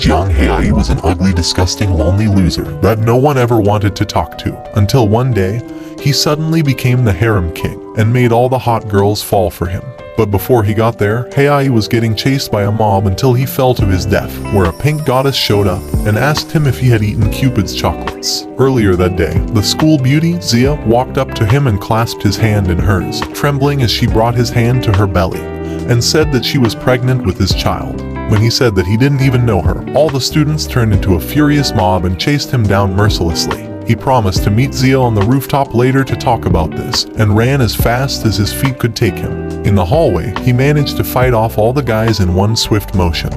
young, Heiai was an ugly, disgusting, lonely loser that no one ever wanted to talk to, until one day, he suddenly became the harem king and made all the hot girls fall for him. But before he got there, Heiai was getting chased by a mob until he fell to his death, where a pink goddess showed up and asked him if he had eaten Cupid's chocolates. Earlier that day, the school beauty, Zia, walked up to him and clasped his hand in hers, trembling as she brought his hand to her belly, and said that she was pregnant with his child. When he said that he didn't even know her, all the students turned into a furious mob and chased him down mercilessly. He promised to meet Zia on the rooftop later to talk about this, and ran as fast as his feet could take him. In the hallway, he managed to fight off all the guys in one swift motion,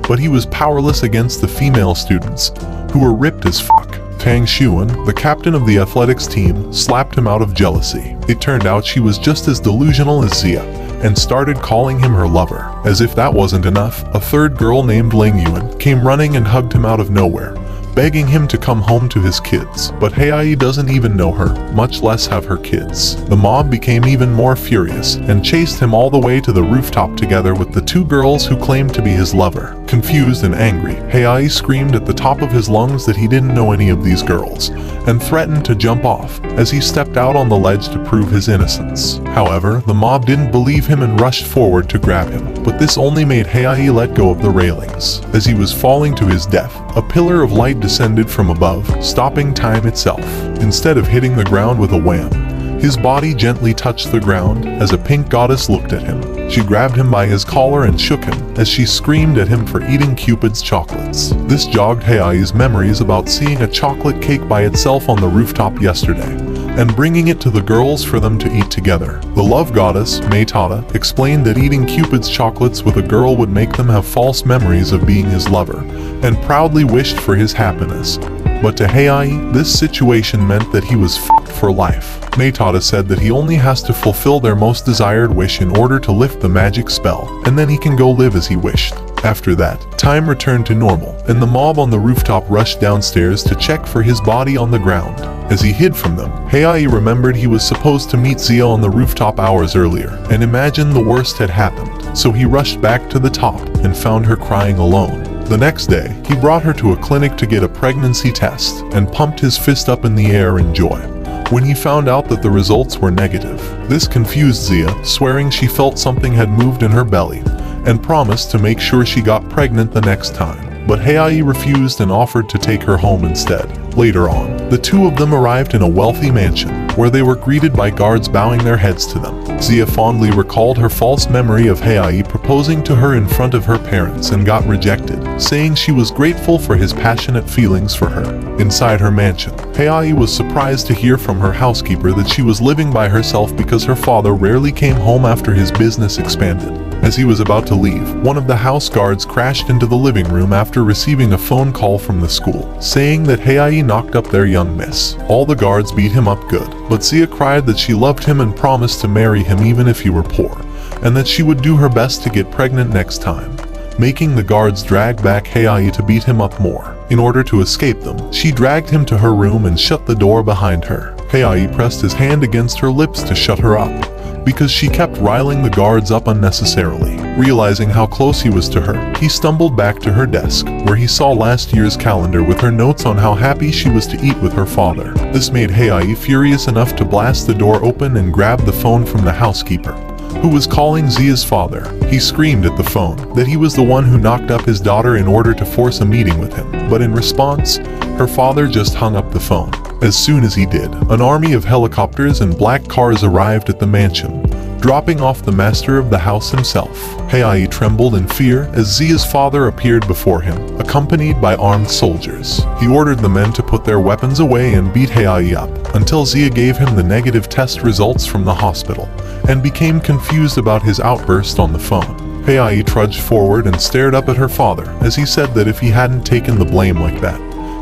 but he was powerless against the female students, who were ripped as fuck. Tang Xuan, the captain of the athletics team, slapped him out of jealousy. It turned out she was just as delusional as Zia, and started calling him her lover. As if that wasn't enough, a third girl named Ling Yuan came running and hugged him out of nowhere, begging him to come home to his kids. But Heiai doesn't even know her, much less have her kids. The mob became even more furious and chased him all the way to the rooftop together with the two girls who claimed to be his lover. Confused and angry, Heiai screamed at the top of his lungs that he didn't know any of these girls, and threatened to jump off as he stepped out on the ledge to prove his innocence. However, the mob didn't believe him and rushed forward to grab him, but this only made Heiai let go of the railings. As he was falling to his death, a pillar of light descended from above, stopping time itself. Instead of hitting the ground with a wham, his body gently touched the ground as a pink goddess looked at him. She grabbed him by his collar and shook him as she screamed at him for eating Cupid's chocolates. This jogged Heiai's memories about seeing a chocolate cake by itself on the rooftop yesterday, and bringing it to the girls for them to eat together. The love goddess, Meitada, explained that eating Cupid's chocolates with a girl would make them have false memories of being his lover, and proudly wished for his happiness. But to Heiai, this situation meant that he was fucked for life. Meitada said that he only has to fulfill their most desired wish in order to lift the magic spell, and then he can go live as he wished. After that, time returned to normal, and the mob on the rooftop rushed downstairs to check for his body on the ground. As he hid from them, Heiai remembered he was supposed to meet Zia on the rooftop hours earlier, and imagined the worst had happened. So he rushed back to the top and found her crying alone. The next day, he brought her to a clinic to get a pregnancy test, and pumped his fist up in the air in joy when he found out that the results were negative. This confused Zia, swearing she felt something had moved in her belly, and promised to make sure she got pregnant the next time. But Heiai refused and offered to take her home instead. Later on, the two of them arrived in a wealthy mansion, where they were greeted by guards bowing their heads to them. Zia fondly recalled her false memory of Heiai proposing to her in front of her parents and got rejected, saying she was grateful for his passionate feelings for her. Inside her mansion, Heiai was surprised to hear from her housekeeper that she was living by herself because her father rarely came home after his business expanded. As he was about to leave, one of the house guards crashed into the living room after receiving a phone call from the school, saying that Heiai knocked up their young miss. All the guards beat him up good, but Zia cried that she loved him and promised to marry him even if he were poor, and that she would do her best to get pregnant next time, making the guards drag back Heiai to beat him up more. In order to escape them, she dragged him to her room and shut the door behind her. Heiai pressed his hand against her lips to shut her up, because she kept riling the guards up unnecessarily. Realizing how close he was to her, he stumbled back to her desk, where he saw last year's calendar with her notes on how happy she was to eat with her father. This made Heiai furious enough to blast the door open and grab the phone from the housekeeper, who was calling Zia's father. He screamed at the phone that he was the one who knocked up his daughter in order to force a meeting with him, but in response, her father just hung up the phone. As soon as he did, an army of helicopters and black cars arrived at the mansion, dropping off the master of the house himself. Heiai trembled in fear as Zia's father appeared before him, accompanied by armed soldiers. He ordered the men to put their weapons away and beat Heiai up, until Zia gave him the negative test results from the hospital, and became confused about his outburst on the phone. Heiai trudged forward and stared up at her father as he said that if he hadn't taken the blame like that,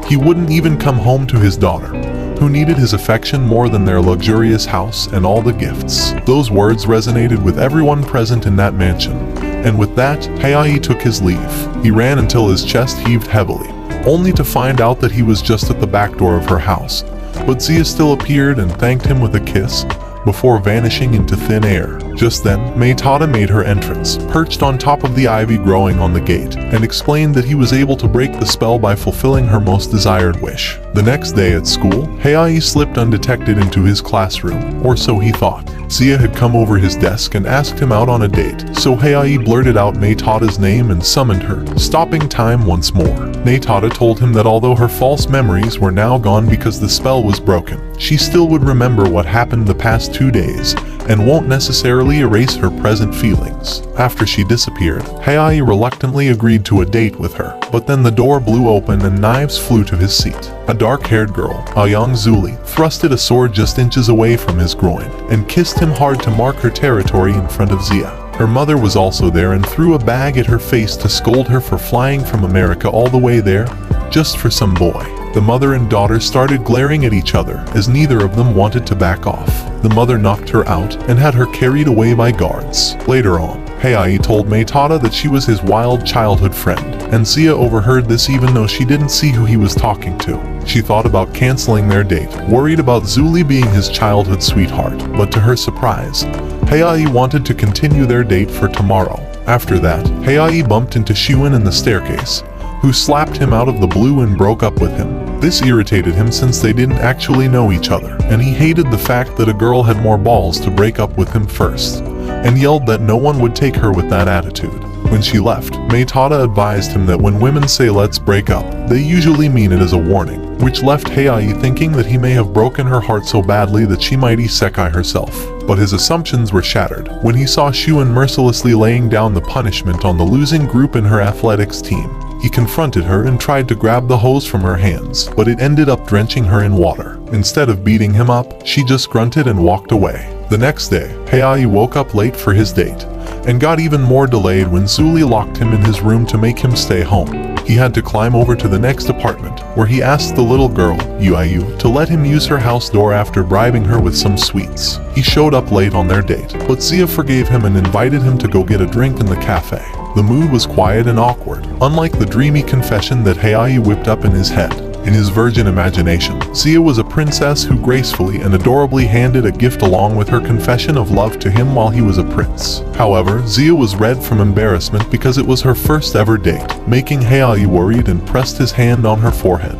he wouldn't even come home to his daughter, who needed his affection more than their luxurious house and all the gifts. Those words resonated with everyone present in that mansion, and with that, Heiai took his leave. He ran until his chest heaved heavily, only to find out that he was just at the back door of her house. But Zia still appeared and thanked him with a kiss, before vanishing into thin air. Just then, Meitada made her entrance, perched on top of the ivy growing on the gate, and explained that he was able to break the spell by fulfilling her most desired wish. The next day at school, Heiai slipped undetected into his classroom, or so he thought. Zia had come over his desk and asked him out on a date, so Heiai blurted out Meitada's name and summoned her, stopping time once more. Meitada told him that although her false memories were now gone because the spell was broken, she still would remember what happened the past 2 days, and won't necessarily erase her present feelings. After she disappeared, Heiai reluctantly agreed to a date with her, but then the door blew open and knives flew to his seat. A dark-haired girl, Aoyang Zuli, thrusted a sword just inches away from his groin, and kissed him hard to mark her territory in front of Zia. Her mother was also there and threw a bag at her face to scold her for flying from America all the way there, just for some boy. The mother and daughter started glaring at each other, as neither of them wanted to back off. The mother knocked her out and had her carried away by guards. Later on, Heiai told Meitada that she was his wild childhood friend, and Zia overheard this even though she didn't see who he was talking to. She thought about canceling their date, worried about Zuli being his childhood sweetheart, but to her surprise, Heiai wanted to continue their date for tomorrow. After that, Heiai bumped into Shuin in the staircase, who slapped him out of the blue and broke up with him. This irritated him since they didn't actually know each other, and he hated the fact that a girl had more balls to break up with him first, and yelled that no one would take her with that attitude. When she left, Meitada advised him that when women say let's break up, they usually mean it as a warning, which left Heiai thinking that he may have broken her heart so badly that she might isekai herself. But his assumptions were shattered when he saw Shuin mercilessly laying down the punishment on the losing group in her athletics team. He confronted her and tried to grab the hose from her hands, but it ended up drenching her in water. Instead of beating him up, she just grunted and walked away. The next day, Heiai woke up late for his date, and got even more delayed when Zuli locked him in his room to make him stay home. He had to climb over to the next apartment, where he asked the little girl, Yuayu, to let him use her house door after bribing her with some sweets. He showed up late on their date, but Zia forgave him and invited him to go get a drink in the cafe. The mood was quiet and awkward, unlike the dreamy confession that Heiai whipped up in his head. In his virgin imagination, Zia was a princess who gracefully and adorably handed a gift along with her confession of love to him while he was a prince. However, Zia was red from embarrassment because it was her first ever date, making Heiai worried and pressed his hand on her forehead,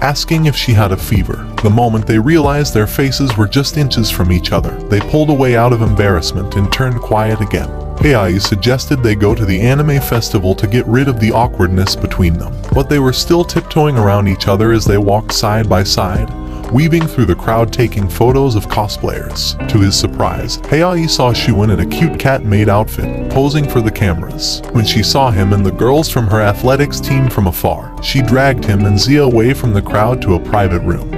asking if she had a fever. The moment they realized their faces were just inches from each other, they pulled away out of embarrassment and turned quiet again. Heiai suggested they go to the anime festival to get rid of the awkwardness between them, but they were still tiptoeing around each other as they walked side by side, weaving through the crowd taking photos of cosplayers. To his surprise, Heiai saw Shuin in a cute cat-made outfit, posing for the cameras. When she saw him and the girls from her athletics team from afar, she dragged him and Zia away from the crowd to a private room,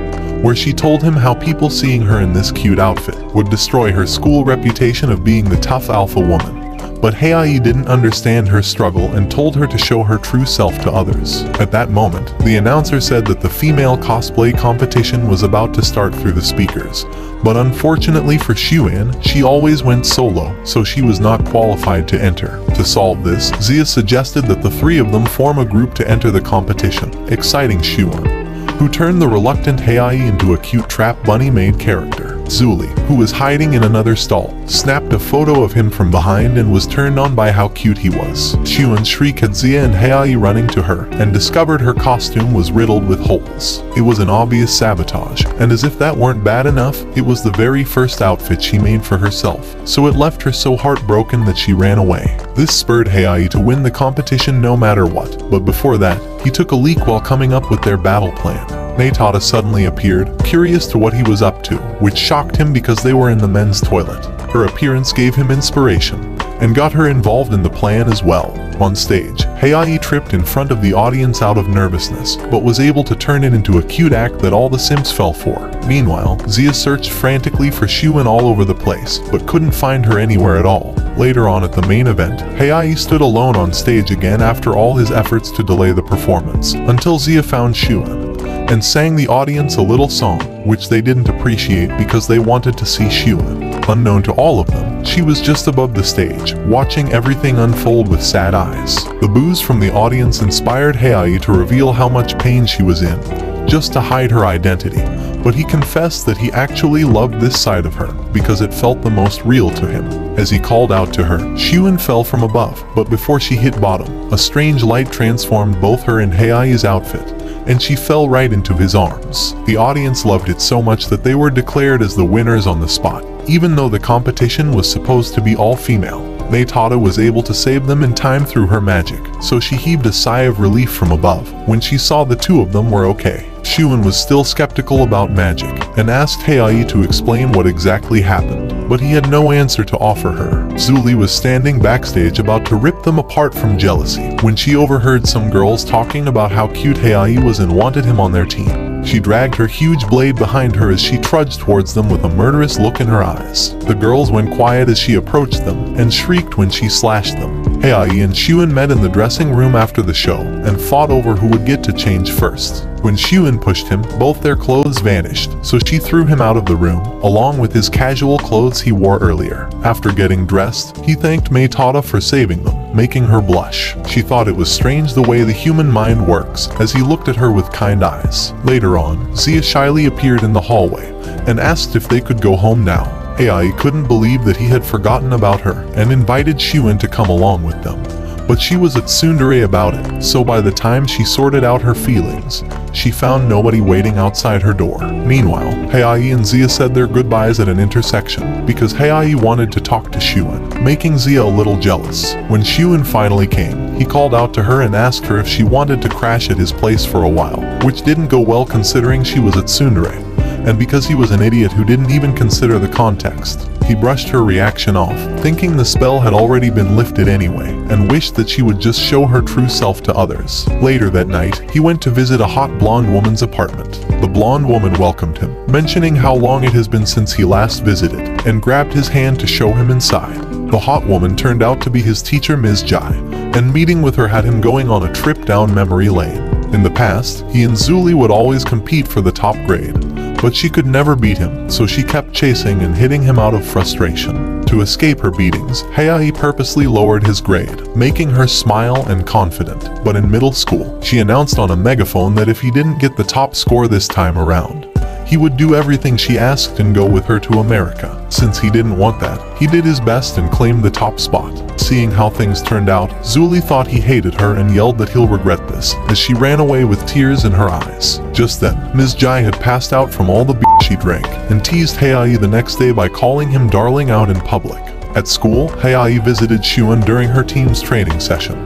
where she told him how people seeing her in this cute outfit would destroy her school reputation of being the tough alpha woman. But Heiai didn't understand her struggle and told her to show her true self to others. At that moment, the announcer said that the female cosplay competition was about to start through the speakers. But unfortunately for Shuin, she always went solo, so she was not qualified to enter. To solve this, Zia suggested that the three of them form a group to enter the competition, exciting Shuin, who turned the reluctant Heiai into a cute trap bunny-made character. Zuli, who was hiding in another stall, snapped a photo of him from behind and was turned on by how cute he was. Shuin shrieked at Zia and Heiai running to her, and discovered her costume was riddled with holes. It was an obvious sabotage, and as if that weren't bad enough, it was the very first outfit she made for herself, so it left her so heartbroken that she ran away. This spurred Heiai to win the competition no matter what, but before that, he took a leak while coming up with their battle plan. Meitada suddenly appeared, curious to what he was up to, which shocked him because they were in the men's toilet. Her appearance gave him inspiration, and got her involved in the plan as well. On stage, Heiai tripped in front of the audience out of nervousness, but was able to turn it into a cute act that all the simps fell for. Meanwhile, Zia searched frantically for Shuin all over the place, but couldn't find her anywhere at all. Later on at the main event, Heiai stood alone on stage again after all his efforts to delay the performance, until Zia found Shuin and sang the audience a little song, which they didn't appreciate because they wanted to see Shuin. Unknown to all of them, she was just above the stage, watching everything unfold with sad eyes. The boos from the audience inspired Heiai to reveal how much pain she was in, just to hide her identity, but he confessed that he actually loved this side of her because it felt the most real to him. As he called out to her, Xiuan fell from above, but before she hit bottom, a strange light transformed both her and Hei's outfit, and she fell right into his arms. The audience loved it so much that they were declared as the winners on the spot. Even though the competition was supposed to be all female, Maytata was able to save them in time through her magic, so she heaved a sigh of relief from above when she saw the two of them were okay. Xiuan was still skeptical about magic and asked Hei to explain what exactly happened, but he had no answer to offer her. Zuli was standing backstage about to rip them apart from jealousy when she overheard some girls talking about how cute Hei was and wanted him on their team. She dragged her huge blade behind her as she trudged towards them with a murderous look in her eyes. The girls went quiet as she approached them and shrieked when she slashed them. Hei and Xiuan met in the dressing room after the show and fought over who would get to change first. When Xiuan pushed him, both their clothes vanished, so she threw him out of the room, along with his casual clothes he wore earlier. After getting dressed, he thanked Maytata for saving them, making her blush. She thought it was strange the way the human mind works, as he looked at her with kind eyes. Later on, Xia shyly appeared in the hallway and asked if they could go home now. Hei couldn't believe that he had forgotten about her and invited Xiuan to come along with them. But she was at tsundere about it, so by the time she sorted out her feelings, she found nobody waiting outside her door. Meanwhile, Hei and Xia said their goodbyes at an intersection because Hei wanted to talk to Xiuan, making Xia a little jealous. When Xiuan finally came, he called out to her and asked her if she wanted to crash at his place for a while, which didn't go well considering she was at tsundere, and because he was an idiot who didn't even consider the context. He brushed her reaction off, thinking the spell had already been lifted anyway, and wished that she would just show her true self to others. Later that night, he went to visit a hot blonde woman's apartment. The blonde woman welcomed him, mentioning how long it has been since he last visited, and grabbed his hand to show him inside. The hot woman turned out to be his teacher Ms. Jai, and meeting with her had him going on a trip down memory lane. In the past, he and Zuli would always compete for the top grade, but she could never beat him, so she kept chasing and hitting him out of frustration. To escape her beatings, Hei purposely lowered his grade, making her smile and confident. But in middle school, she announced on a megaphone that if he didn't get the top score this time around, he would do everything she asked and go with her to America. Since he didn't want that, he did his best and claimed the top spot. Seeing how things turned out, Zuli thought he hated her and yelled that he'll regret this, as she ran away with tears in her eyes. Just then, Ms. Jai had passed out from all the beer she drank, and teased Hei the next day by calling him darling out in public. At school, Hei visited Xiuan during her team's training session,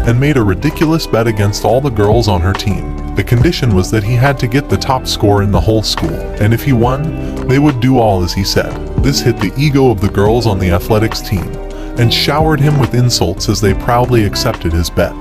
and made a ridiculous bet against all the girls on her team. The condition was that he had to get the top score in the whole school, and if he won, they would do all as he said. This hit the ego of the girls on the athletics team, and showered him with insults as they proudly accepted his bet,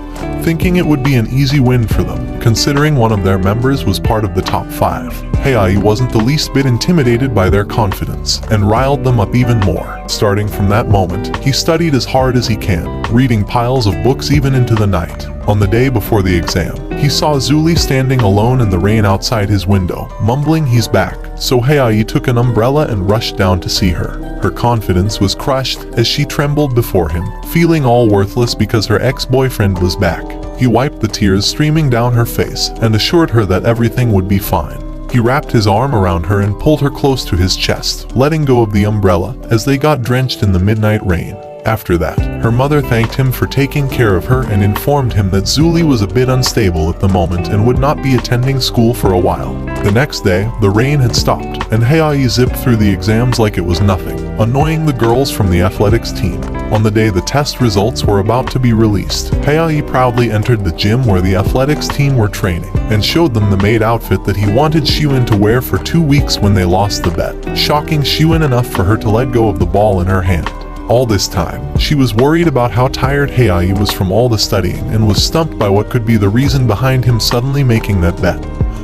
thinking it would be an easy win for them, considering one of their members was part of the top 5. Hei wasn't the least bit intimidated by their confidence, and riled them up even more. Starting from that moment, he studied as hard as he can, reading piles of books even into the night. On the day before the exam, he saw Zuli standing alone in the rain outside his window, mumbling he's back, so Hei took an umbrella and rushed down to see her. Her confidence was crushed as she trembled before him, feeling all worthless because her ex-boyfriend was back. He wiped the tears streaming down her face and assured her that everything would be fine. He wrapped his arm around her and pulled her close to his chest, letting go of the umbrella as they got drenched in the midnight rain. After that, her mother thanked him for taking care of her and informed him that Zuli was a bit unstable at the moment and would not be attending school for a while. The next day, the rain had stopped, and Hei zipped through the exams like it was nothing, annoying the girls from the athletics team. On the day the test results were about to be released, Hei proudly entered the gym where the athletics team were training, and showed them the maid outfit that he wanted Xiuan to wear for 2 weeks when they lost the bet, shocking Xiuan enough for her to let go of the ball in her hand. All this time, she was worried about how tired Hei was from all the studying and was stumped by what could be the reason behind him suddenly making that bet.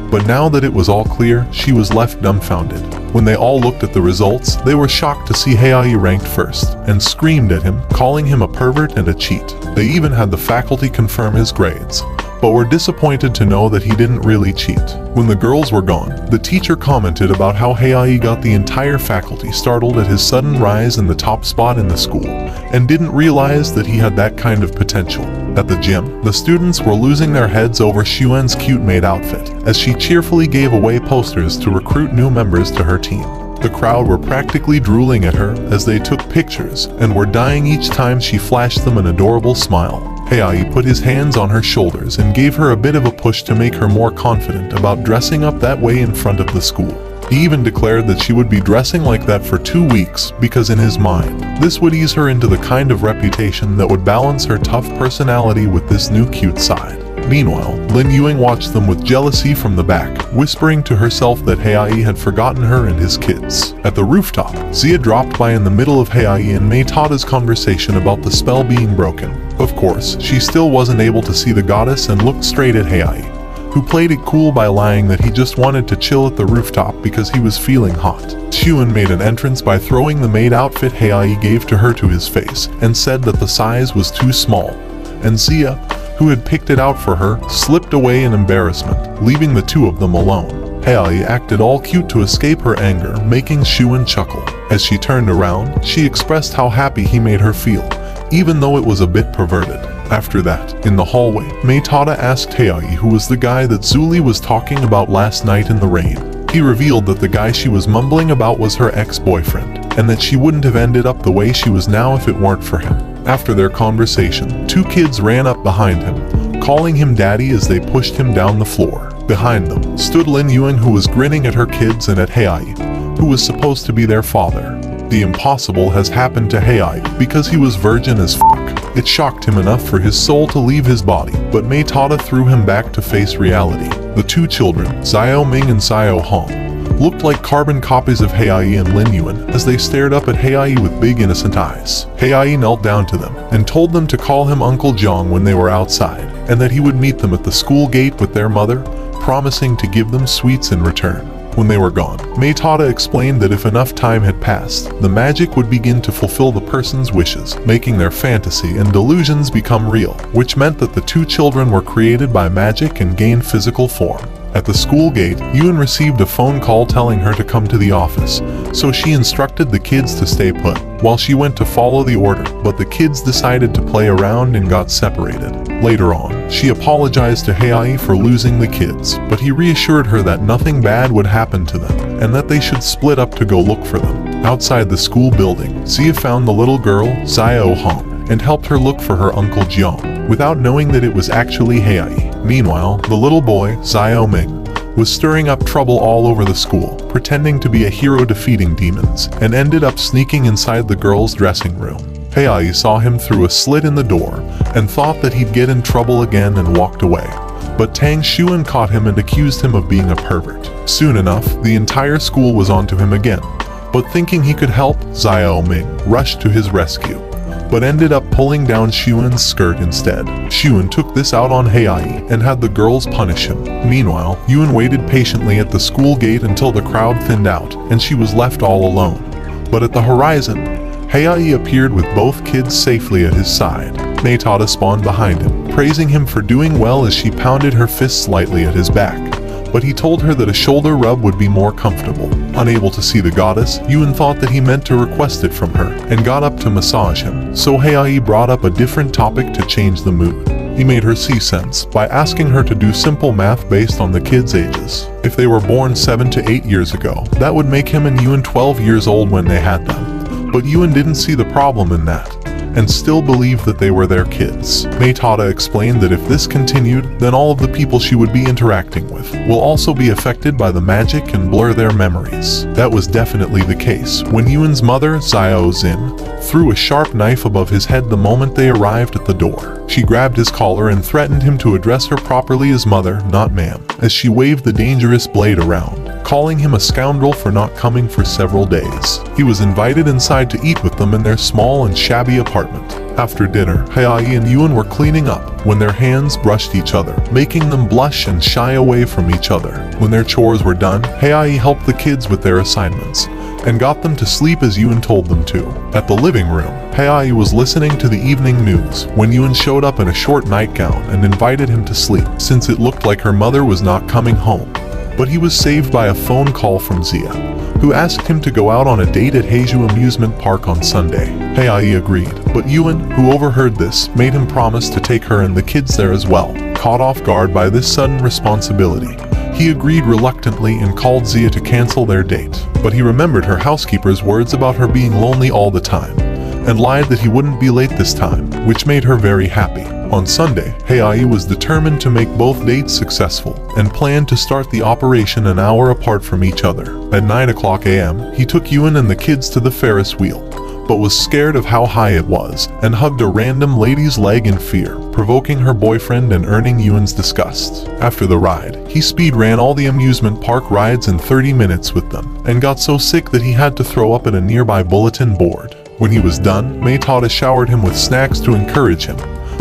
But now that it was all clear, she was left dumbfounded. When they all looked at the results, they were shocked to see Hei ranked first, and screamed at him, calling him a pervert and a cheat. They even had the faculty confirm his grades, but were disappointed to know that he didn't really cheat. When the girls were gone, the teacher commented about how Hei got the entire faculty startled at his sudden rise in the top spot in the school, and didn't realize that he had that kind of potential. At the gym, the students were losing their heads over Xuan's cute maid outfit, as she cheerfully gave away posters to recruit new members to her team. The crowd were practically drooling at her as they took pictures and were dying each time she flashed them an adorable smile. Heiai put his hands on her shoulders and gave her a bit of a push to make her more confident about dressing up that way in front of the school. He even declared that she would be dressing like that for 2 weeks because in his mind, this would ease her into the kind of reputation that would balance her tough personality with this new cute side. Meanwhile, Lin Yuing watched them with jealousy from the back, whispering to herself that Heiai had forgotten her and his kids. At the rooftop, Xia dropped by in the middle of Heiai and Mei Tada's conversation about the spell being broken. Of course, she still wasn't able to see the goddess and looked straight at Heiai, who played it cool by lying that he just wanted to chill at the rooftop because he was feeling hot. Xuan made an entrance by throwing the maid outfit Heiai gave to her to his face and said that the size was too small, and Xia, who had picked it out for her, slipped away in embarrassment, leaving the two of them alone. Heiai acted all cute to escape her anger, making Xuan chuckle. As she turned around, she expressed how happy he made her feel, even though it was a bit perverted. After that, in the hallway, Mei Tada asked Heiai who was the guy that Zuli was talking about last night in the rain. He revealed that the guy she was mumbling about was her ex-boyfriend, and that she wouldn't have ended up the way she was now if it weren't for him. After their conversation, 2 kids ran up behind him, calling him daddy as they pushed him down the floor. Behind them stood Lin Yuing, who was grinning at her kids and at Heiai, who was supposed to be their father. The impossible has happened to Heiai because he was virgin as fuck. It shocked him enough for his soul to leave his body, but Mei Tada threw him back to face reality. The 2 children, Xiao Ming and Xiao Hong, looked like carbon copies of Heiai and Lin Yuan as they stared up at Heiai with big innocent eyes. Heiai knelt down to them and told them to call him Uncle Jiang when they were outside, and that he would meet them at the school gate with their mother, promising to give them sweets in return. When they were gone, Mei Tada explained that if enough time had passed, the magic would begin to fulfill the person's wishes, making their fantasy and delusions become real, which meant that the 2 children were created by magic and gained physical form. At the school gate, Yuan received a phone call telling her to come to the office, so she instructed the kids to stay put, while she went to follow the order, but the kids decided to play around and got separated. Later on, she apologized to Heiai for losing the kids, but he reassured her that nothing bad would happen to them, and that they should split up to go look for them. Outside the school building, Xia found the little girl, Xiao Hong, and helped her look for her Uncle Jiang, without knowing that it was actually Heiai. Meanwhile, the little boy, Xiao Ming, was stirring up trouble all over the school, pretending to be a hero defeating demons, and ended up sneaking inside the girls' dressing room. Heiai saw him through a slit in the door, and thought that he'd get in trouble again and walked away. But Tang Xuan caught him and accused him of being a pervert. Soon enough, the entire school was onto him again, but thinking he could help, Xiao Ming rushed to his rescue, but ended up pulling down Xuan's skirt instead. Xuan took this out on Heiai and had the girls punish him. Meanwhile, Yuan waited patiently at the school gate until the crowd thinned out and she was left all alone. But at the horizon, Heiai appeared with both kids safely at his side. Mei Tada spawned behind him, praising him for doing well as she pounded her fist slightly at his back. But he told her that a shoulder rub would be more comfortable. Unable to see the goddess, Yuan thought that he meant to request it from her, and got up to massage him. So Heiai brought up a different topic to change the mood. He made her see sense by asking her to do simple math based on the kids' ages. If they were born 7 to 8 years ago, that would make him and Yuan 12 years old when they had them. But Yuan didn't see the problem in that, and still believed that they were their kids. Mei Tada explained that if this continued, then all of the people she would be interacting with will also be affected by the magic and blur their memories. That was definitely the case when Yuan's mother, Xiao Xin, threw a sharp knife above his head the moment they arrived at the door. She grabbed his collar and threatened him to address her properly as mother, not ma'am, as she waved the dangerous blade around, calling him a scoundrel for not coming for several days. He was invited inside to eat with them in their small and shabby apartment. After dinner, Heiai and Yuan were cleaning up when their hands brushed each other, making them blush and shy away from each other. When their chores were done, Heiai helped the kids with their assignments and got them to sleep as Yuan told them to. At the living room, Heiai was listening to the evening news when Yuan showed up in a short nightgown and invited him to sleep, since it looked like her mother was not coming home. But he was saved by a phone call from Xia, who asked him to go out on a date at Heiju Amusement Park on Sunday. Heiai agreed, But Yuen, who overheard this, made him promise to take her and the kids there as well. Caught off guard by this sudden responsibility, he agreed reluctantly and called Zia to cancel their date. But he remembered her housekeeper's words about her being lonely all the time, and lied that he wouldn't be late this time, which made her very happy. On Sunday, Heiai was determined to make both dates successful, and planned to start the operation an hour apart from each other. At 9:00 a.m., he took Yuen and the kids to the Ferris wheel, but was scared of how high it was, and hugged a random lady's leg in fear, provoking her boyfriend and earning Yuen's disgust. After the ride, he speed ran all the amusement park rides in 30 minutes with them, and got so sick that he had to throw up at a nearby bulletin board. When he was done, Maytada showered him with snacks to encourage him,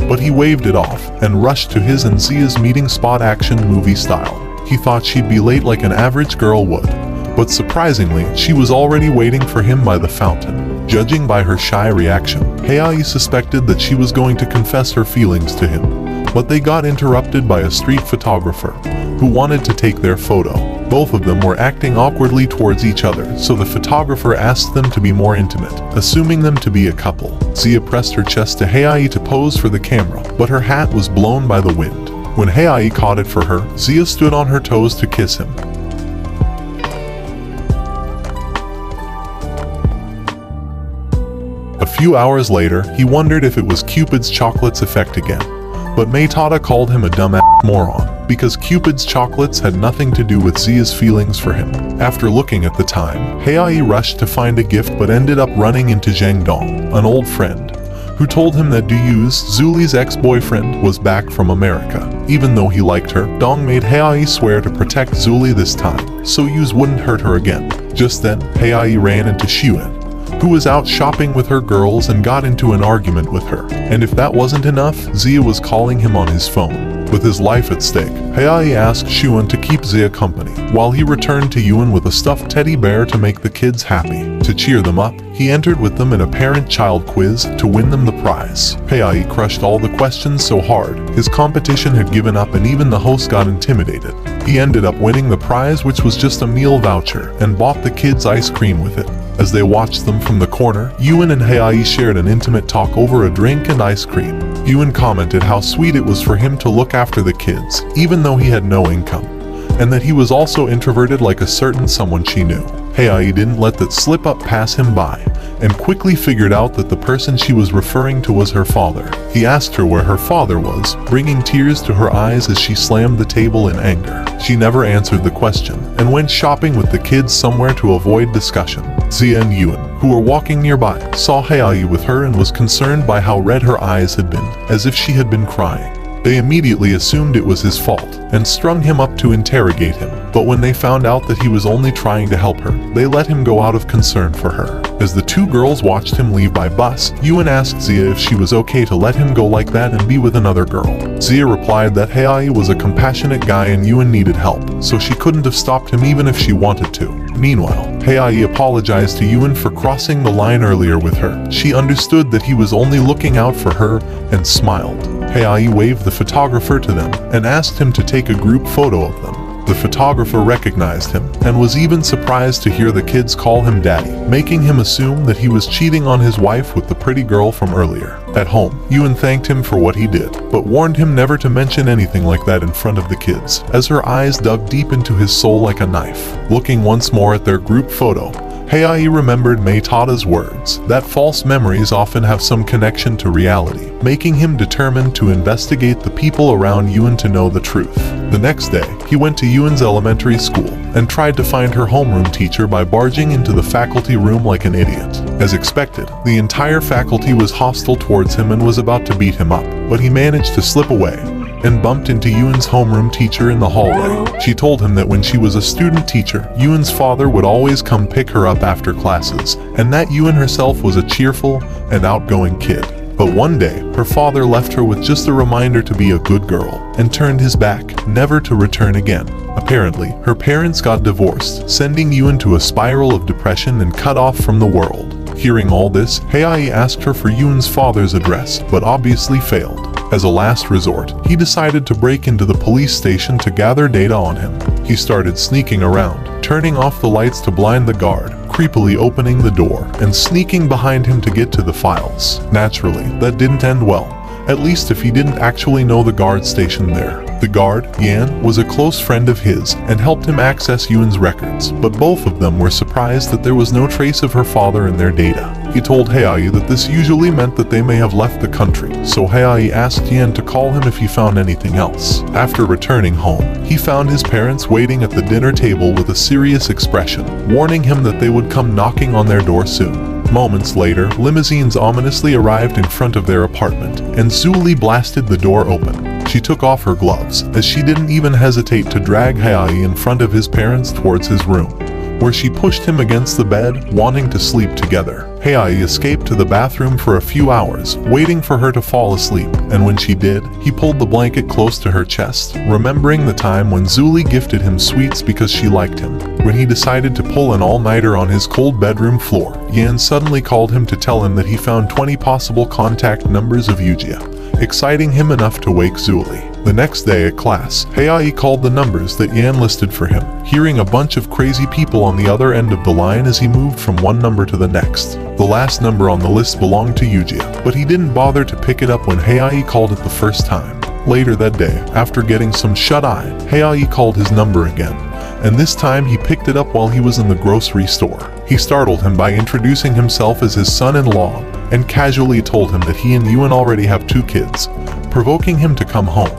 but he waved it off and rushed to his and Zia's meeting spot action movie style. He thought she'd be late like an average girl would, but surprisingly, she was already waiting for him by the fountain. Judging by her shy reaction, Heiai suspected that she was going to confess her feelings to him, but they got interrupted by a street photographer who wanted to take their photo. Both of them were acting awkwardly towards each other, so the photographer asked them to be more intimate, assuming them to be a couple. Zia pressed her chest to Heiai to pose for the camera, but her hat was blown by the wind. When Heiai caught it for her, Zia stood on her toes to kiss him. A few hours later, he wondered if it was Cupid's chocolates effect again, but Maytada called him a dumb moron, because Cupid's chocolates had nothing to do with Zia's feelings for him. After looking at the time, Heiai rushed to find a gift but ended up running into Zhang Dong, an old friend, who told him that Duyu's, Zuli's ex-boyfriend, was back from America. Even though he liked her, Dong made Heiai swear to protect Zuli this time, so Yuz wouldn't hurt her again. Just then, Heiai ran into Xuen, who was out shopping with her girls and got into an argument with her. And if that wasn't enough, Zia was calling him on his phone. With his life at stake, Heiai asked Xuen to keep Zia company, while he returned to Yuen with a stuffed teddy bear to make the kids happy. To cheer them up, he entered with them in a parent-child quiz to win them the prize. Heiai crushed all the questions so hard, his competition had given up and even the host got intimidated. He ended up winning the prize, which was just a meal voucher, and bought the kids ice cream with it. As they watched them from the corner, Yuen and Heiai shared an intimate talk over a drink and ice cream. Yuen commented how sweet it was for him to look after the kids, even though he had no income, and that he was also introverted like a certain someone she knew. Heiai didn't let that slip up pass him by, and quickly figured out that the person she was referring to was her father. He asked her where her father was, bringing tears to her eyes as she slammed the table in anger. She never answered the question, and went shopping with the kids somewhere to avoid discussion. Zia and Yuen, who were walking nearby, saw Heiai with her and was concerned by how red her eyes had been, as if she had been crying. They immediately assumed it was his fault, and strung him up to interrogate him. But when they found out that he was only trying to help her, they let him go out of concern for her. As the two girls watched him leave by bus, Yuen asked Zia if she was okay to let him go like that and be with another girl. Zia replied that Heiai was a compassionate guy and Yuen needed help, so she couldn't have stopped him even if she wanted to. Meanwhile, Heiai apologized to Yuen for crossing the line earlier with her. She understood that he was only looking out for her and smiled. Heiai waved the photographer to them and asked him to take a group photo of them. The photographer recognized him and was even surprised to hear the kids call him daddy, making him assume that he was cheating on his wife with the pretty girl from earlier. At home, Yuen thanked him for what he did, but warned him never to mention anything like that in front of the kids, as her eyes dug deep into his soul like a knife. Looking once more at their group photo, Heiai remembered Maytada's words, that false memories often have some connection to reality, making him determined to investigate the people around Yuen to know the truth. The next day, he went to Yuen's elementary school and tried to find her homeroom teacher by barging into the faculty room like an idiot. As expected, the entire faculty was hostile towards him and was about to beat him up, but he managed to slip away and bumped into Yuen's homeroom teacher in the hallway. She told him that when she was a student teacher, Yuen's father would always come pick her up after classes, and that Yuen herself was a cheerful and outgoing kid. But one day, her father left her with just a reminder to be a good girl, and turned his back, never to return again. Apparently, her parents got divorced, sending Yuen to a spiral of depression and cut off from the world. Hearing all this, Heiai asked her for Yuen's father's address, but obviously failed. As a last resort, he decided to break into the police station to gather data on him. He started sneaking around, turning off the lights to blind the guard, creepily opening the door and sneaking behind him to get to the files. Naturally, that didn't end well, at least if he didn't actually know the guard stationed there. The guard, Yan, was a close friend of his and helped him access Yuan's records, but both of them were surprised that there was no trace of her father in their data. He told Hayayi that this usually meant that they may have left the country, so Hayayi asked Yan to call him if he found anything else. After returning home, he found his parents waiting at the dinner table with a serious expression, warning him that they would come knocking on their door soon. Moments later, limousines ominously arrived in front of their apartment, and Zuli blasted the door open. She took off her gloves, as she didn't even hesitate to drag Hayayi in front of his parents towards his room, where she pushed him against the bed, wanting to sleep together. Hayayi escaped to the bathroom for a few hours, waiting for her to fall asleep, and when she did, he pulled the blanket close to her chest, remembering the time when Zuli gifted him sweets because she liked him. When he decided to pull an all-nighter on his cold bedroom floor, Yan suddenly called him to tell him that he found 20 possible contact numbers of Yujia, exciting him enough to wake Zuli. The next day at class, Hayayi called the numbers that Yan listed for him, hearing a bunch of crazy people on the other end of the line as he moved from one number to the next. The last number on the list belonged to Yujia, but he didn't bother to pick it up when Hayayi called it the first time. Later that day, after getting some shut-eye, Hayayi called his number again, and this time he picked it up while he was in the grocery store. He startled him by introducing himself as his son-in-law and casually told him that he and Yuan already have 2 kids, provoking him to come home.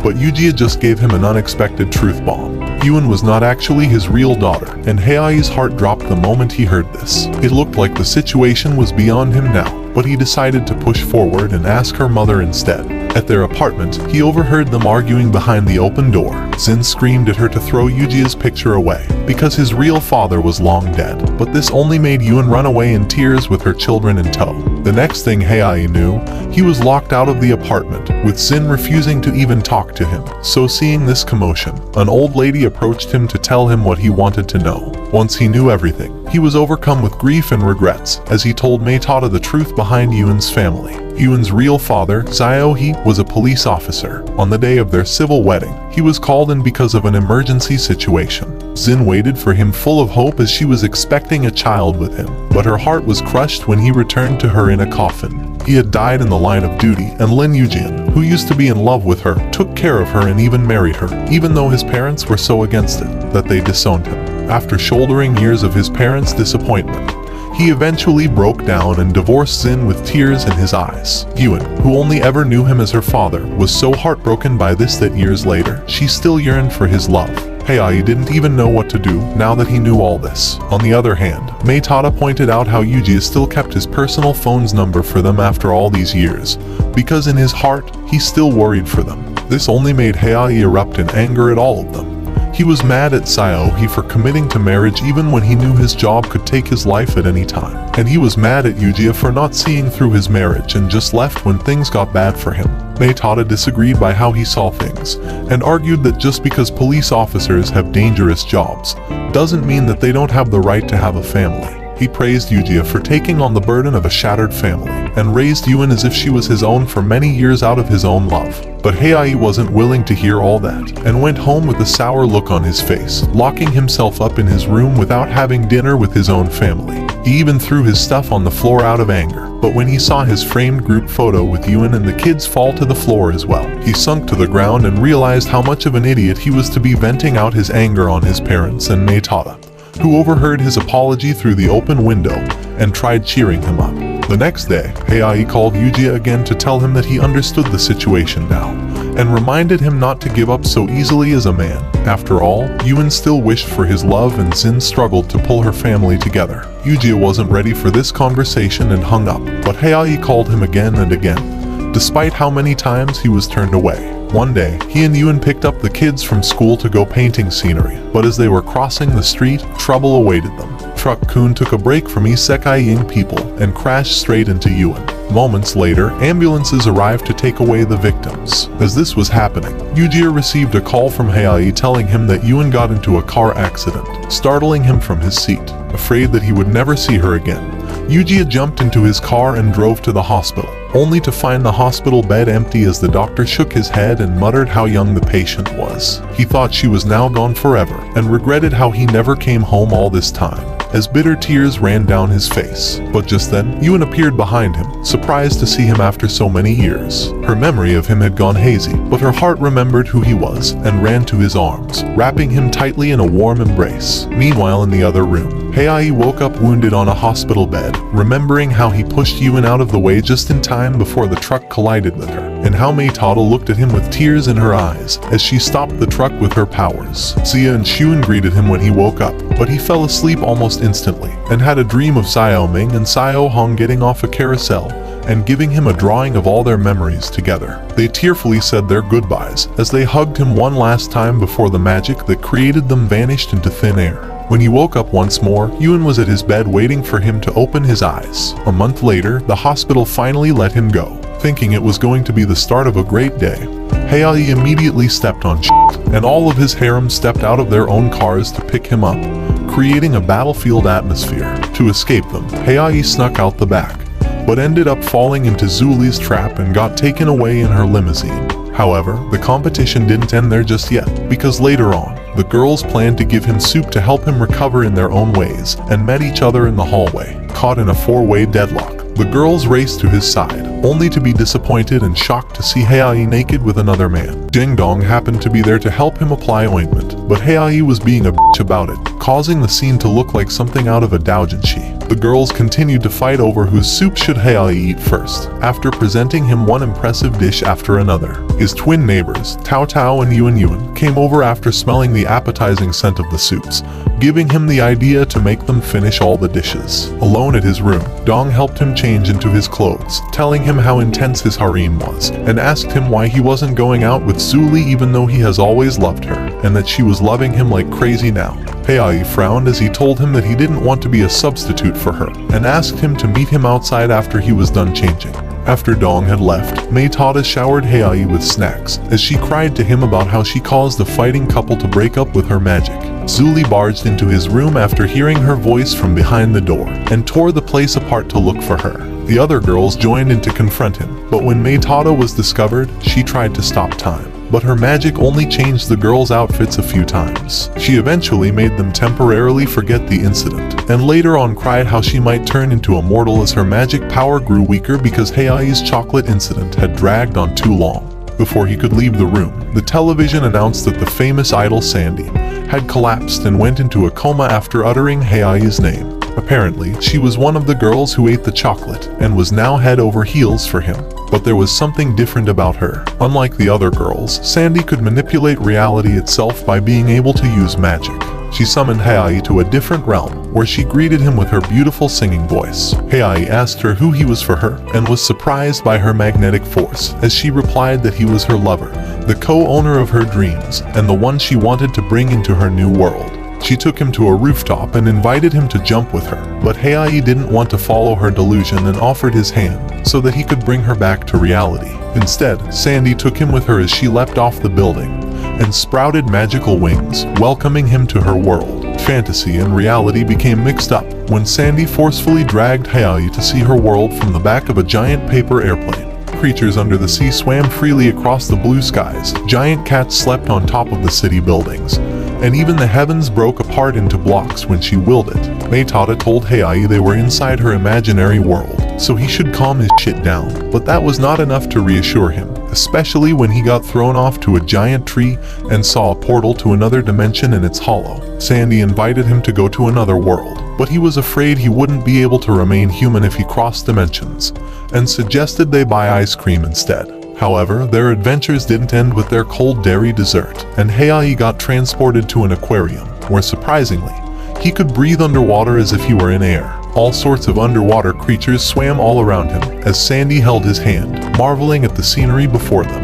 But Yujia just gave him an unexpected truth bomb. Yuan was not actually his real daughter, and Hayayi's heart dropped the moment he heard this. It looked like the situation was beyond him now, but he decided to push forward and ask her mother instead. At their apartment, he overheard them arguing behind the open door. Zin screamed at her to throw Yujia's picture away, because his real father was long dead, but this only made Yuan run away in tears with her children in tow. The next thing Hayayi knew, he was locked out of the apartment, with Zin refusing to even talk to him. So seeing this commotion, an old lady approached him to tell him what he wanted to know. Once he knew everything, he was overcome with grief and regrets, as he told Meitada the truth behind Yuan's family. Yuan's real father, Xiaohe, was a police officer. On the day of their civil wedding, he was called in because of an emergency situation. Zin waited for him full of hope as she was expecting a child with him, but her heart was crushed when he returned to her in a coffin. He had died in the line of duty, and Lin Yujian, who used to be in love with her, took care of her and even married her, even though his parents were so against it that they disowned him. After shouldering years of his parents' disappointment, he eventually broke down and divorced Zin with tears in his eyes. Yuan, who only ever knew him as her father, was so heartbroken by this that years later, she still yearned for his love. Hayayi didn't even know what to do now that he knew all this. On the other hand, Meitada pointed out how Yuji still kept his personal phone's number for them after all these years, because in his heart, he still worried for them. This only made Hayayi erupt in anger at all of them. He was mad at Xiaohe for committing to marriage even when he knew his job could take his life at any time. And he was mad at Yujia for not seeing through his marriage and just left when things got bad for him. Meitada disagreed by how he saw things, and argued that just because police officers have dangerous jobs, doesn't mean that they don't have the right to have a family. He praised Yujia for taking on the burden of a shattered family, and raised Yuan as if she was his own for many years out of his own love. But Hayayi wasn't willing to hear all that, and went home with a sour look on his face, locking himself up in his room without having dinner with his own family. He even threw his stuff on the floor out of anger, but when he saw his framed group photo with Yuan and the kids fall to the floor as well, he sunk to the ground and realized how much of an idiot he was to be venting out his anger on his parents and Meitada, who overheard his apology through the open window and tried cheering him up. The next day, Hayayi called Yujia again to tell him that he understood the situation now, and reminded him not to give up so easily as a man. After all, Yuan still wished for his love and Zin struggled to pull her family together. Yujia wasn't ready for this conversation and hung up, but Hayayi called him again and again, despite how many times he was turned away. One day, he and Yuan picked up the kids from school to go painting scenery, but as they were crossing the street, trouble awaited them. Truck Kun took a break from Isekai Ying people and crashed straight into Yuan. Moments later, ambulances arrived to take away the victims. As this was happening, Yujia received a call from Hayayi telling him that Yuan got into a car accident, startling him from his seat. Afraid that he would never see her again, Yujia jumped into his car and drove to the hospital, only to find the hospital bed empty as the doctor shook his head and muttered how young the patient was. He thought she was now gone forever, and regretted how he never came home all this time. as bitter tears ran down his face. But just then, Yuen appeared behind him, surprised to see him after so many years. Her memory of him had gone hazy, but her heart remembered who he was and ran to his arms, wrapping him tightly in a warm embrace. Meanwhile, in the other room, Heiai woke up wounded on a hospital bed, remembering how he pushed Yuen out of the way just in time before the truck collided with her, and how Meitada looked at him with tears in her eyes as she stopped the truck with her powers. Xia and Xun greeted him when he woke up, but he fell asleep almost instantly, and had a dream of Xiao Ming and Xiao Hong getting off a carousel and giving him a drawing of all their memories together. They tearfully said their goodbyes as they hugged him one last time before the magic that created them vanished into thin air. When he woke up once more, Yuen was at his bed waiting for him to open his eyes. A month later, the hospital finally let him go, thinking it was going to be the start of a great day. Heiai immediately stepped on shit, and all of his harem stepped out of their own cars to pick him up, creating a battlefield atmosphere. To escape them, Heiai snuck out the back, but ended up falling into Zuli's trap and got taken away in her limousine. However, the competition didn't end there just yet, because later on, the girls planned to give him soup to help him recover in their own ways, and met each other in the hallway, caught in a four-way deadlock. The girls raced to his side, only to be disappointed and shocked to see Heiai naked with another man. Ding Dong happened to be there to help him apply ointment, but Heiai was being a bitch about it, causing the scene to look like something out of a doujinshi. The girls continued to fight over whose soup should Heiai eat first, after presenting him one impressive dish after another. His twin neighbors, Tao Tao and Yuen, came over after smelling the appetizing scent of the soups, giving him the idea to make them finish all the dishes. Alone at his room, Dong helped him change into his clothes, telling him how intense his harem was, and asked him why he wasn't going out with Zuli even though he has always loved her, and that she was loving him like crazy now. Heiai frowned as he told him that he didn't want to be a substitute for her, and asked him to meet him outside after he was done changing. After Dong had left, Meitada showered Heiai with snacks, as she cried to him about how she caused the fighting couple to break up with her magic. Zuli barged into his room after hearing her voice from behind the door, and tore the place apart to look for her. The other girls joined in to confront him, but when Meitada was discovered, she tried to stop time. But her magic only changed the girls' outfits a few times. She eventually made them temporarily forget the incident, and later on cried how she might turn into a mortal as her magic power grew weaker because Heiai's chocolate incident had dragged on too long. Before he could leave the room, the television announced that the famous idol Sandy had collapsed and went into a coma after uttering Heiai's name. Apparently, she was one of the girls who ate the chocolate and was now head over heels for him. But there was something different about her. Unlike the other girls, Sandy could manipulate reality itself by being able to use magic. She summoned Heiai to a different realm, where she greeted him with her beautiful singing voice. Heiai asked her who he was for her, and was surprised by her magnetic force, as she replied that he was her lover, the co-owner of her dreams, and the one she wanted to bring into her new world. She took him to a rooftop and invited him to jump with her, but Heiai didn't want to follow her delusion and offered his hand so that he could bring her back to reality. Instead, Sandy took him with her as she leapt off the building and sprouted magical wings, welcoming him to her world. Fantasy and reality became mixed up when Sandy forcefully dragged Heiai to see her world from the back of a giant paper airplane. Creatures under the sea swam freely across the blue skies, giant cats slept on top of the city buildings, and even the heavens broke apart into blocks when she willed it. Meitada told Heiai they were inside her imaginary world, so he should calm his shit down, but that was not enough to reassure him, especially when he got thrown off to a giant tree and saw a portal to another dimension in its hollow. Sandy invited him to go to another world, but he was afraid he wouldn't be able to remain human if he crossed dimensions, and suggested they buy ice cream instead. However, their adventures didn't end with their cold dairy dessert, and Heiai got transported to an aquarium, where surprisingly, he could breathe underwater as if he were in air. All sorts of underwater creatures swam all around him, as Sandy held his hand, marveling at the scenery before them.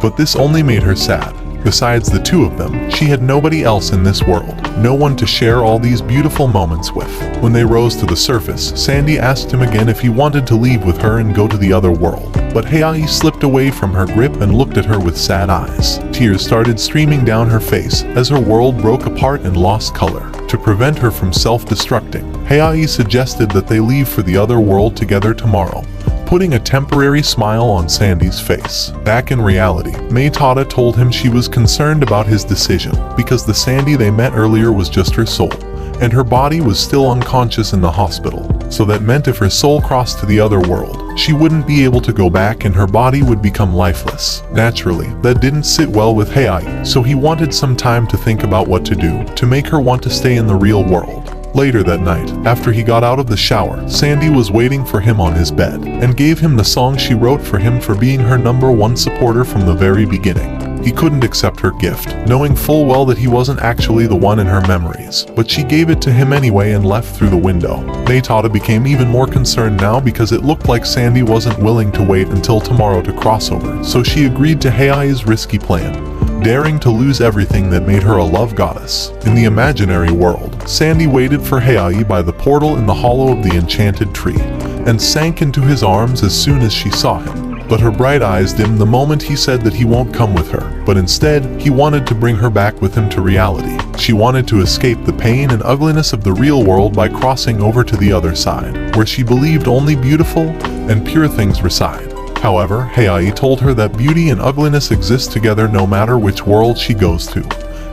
But this only made her sad. Besides the two of them, she had nobody else in this world, no one to share all these beautiful moments with. When they rose to the surface, Sandy asked him again if he wanted to leave with her and go to the other world. But Heiai slipped away from her grip and looked at her with sad eyes. Tears started streaming down her face as her world broke apart and lost color. To prevent her from self-destructing, Heiai suggested that they leave for the other world together tomorrow, putting a temporary smile on Sandy's face. Back in reality, Meitada told him she was concerned about his decision because the Sandy they met earlier was just her soul, and her body was still unconscious in the hospital. So that meant if her soul crossed to the other world, she wouldn't be able to go back and her body would become lifeless. Naturally, that didn't sit well with Heiai, so he wanted some time to think about what to do to make her want to stay in the real world. Later that night, after he got out of the shower, Sandy was waiting for him on his bed and gave him the song she wrote for him for being her #1 supporter from the very beginning. He couldn't accept her gift, knowing full well that he wasn't actually the one in her memories, but she gave it to him anyway and left through the window. Maytada became even more concerned now because it looked like Sandy wasn't willing to wait until tomorrow to cross over, so she agreed to Heiai's risky plan, daring to lose everything that made her a love goddess. In the imaginary world, Sandy waited for Heiai by the portal in the hollow of the enchanted tree, and sank into his arms as soon as she saw him. But her bright eyes dimmed the moment he said that he won't come with her, but instead, he wanted to bring her back with him to reality. She wanted to escape the pain and ugliness of the real world by crossing over to the other side, where she believed only beautiful and pure things reside. However, Heiai told her that beauty and ugliness exist together no matter which world she goes to,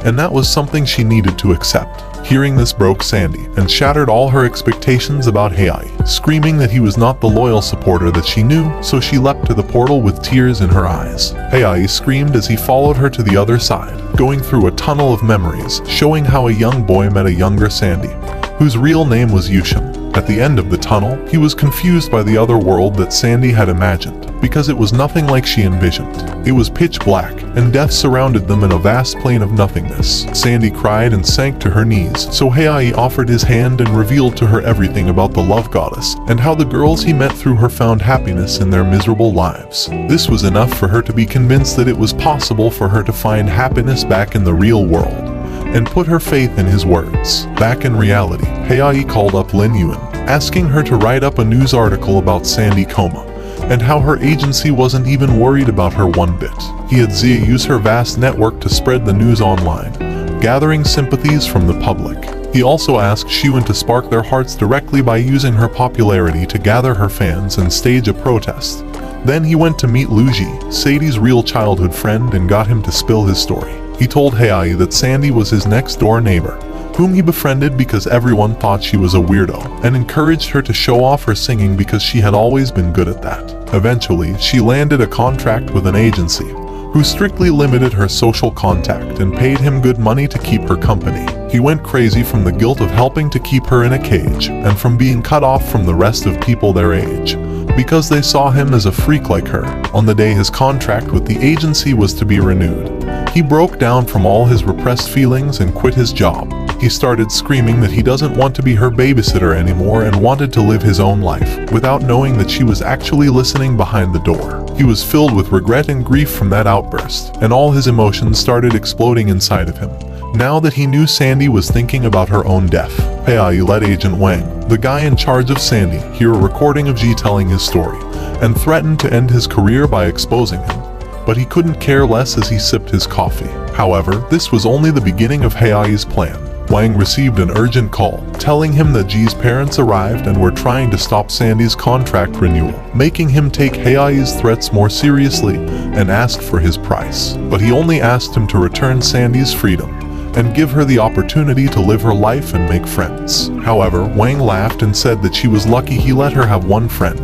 and that was something she needed to accept. Hearing this broke Sandy and shattered all her expectations about Heiai, screaming that he was not the loyal supporter that she knew, so she leapt to the portal with tears in her eyes. Heiai screamed as he followed her to the other side, going through a tunnel of memories, showing how a young boy met a younger Sandy, whose real name was Yushim. At the end of the tunnel, he was confused by the other world that Sandy had imagined, because it was nothing like she envisioned. It was pitch black, and death surrounded them in a vast plain of nothingness. Sandy cried and sank to her knees, so Heiai offered his hand and revealed to her everything about the love goddess, and how the girls he met through her found happiness in their miserable lives. This was enough for her to be convinced that it was possible for her to find happiness back in the real world, and put her faith in his words. Back in reality, Heiai called up Lin Yuan, asking her to write up a news article about Sandy Coma, and how her agency wasn't even worried about her one bit. He had Zia use her vast network to spread the news online, gathering sympathies from the public. He also asked Xiwen to spark their hearts directly by using her popularity to gather her fans and stage a protest. Then he went to meet Luji, Sadie's real childhood friend, and got him to spill his story. He told Heiai that Sandy was his next-door neighbor, whom he befriended because everyone thought she was a weirdo, and encouraged her to show off her singing because she had always been good at that. Eventually, she landed a contract with an agency, who strictly limited her social contact and paid him good money to keep her company. He went crazy from the guilt of helping to keep her in a cage, and from being cut off from the rest of people their age, because they saw him as a freak like her. On the day his contract with the agency was to be renewed, he broke down from all his repressed feelings and quit his job. He started screaming that he doesn't want to be her babysitter anymore and wanted to live his own life, without knowing that she was actually listening behind the door. He was filled with regret and grief from that outburst, and all his emotions started exploding inside of him. Now that he knew Sandy was thinking about her own death, Heiai let Agent Wang, the guy in charge of Sandy, hear a recording of Ji telling his story, and threatened to end his career by exposing him. But he couldn't care less as he sipped his coffee. However, this was only the beginning of Heiai's plan. Wang received an urgent call, telling him that Ji's parents arrived and were trying to stop Sandy's contract renewal, making him take Heiai's threats more seriously and ask for his price. But he only asked him to return Sandy's freedom and give her the opportunity to live her life and make friends. However, Wang laughed and said that she was lucky he let her have one friend,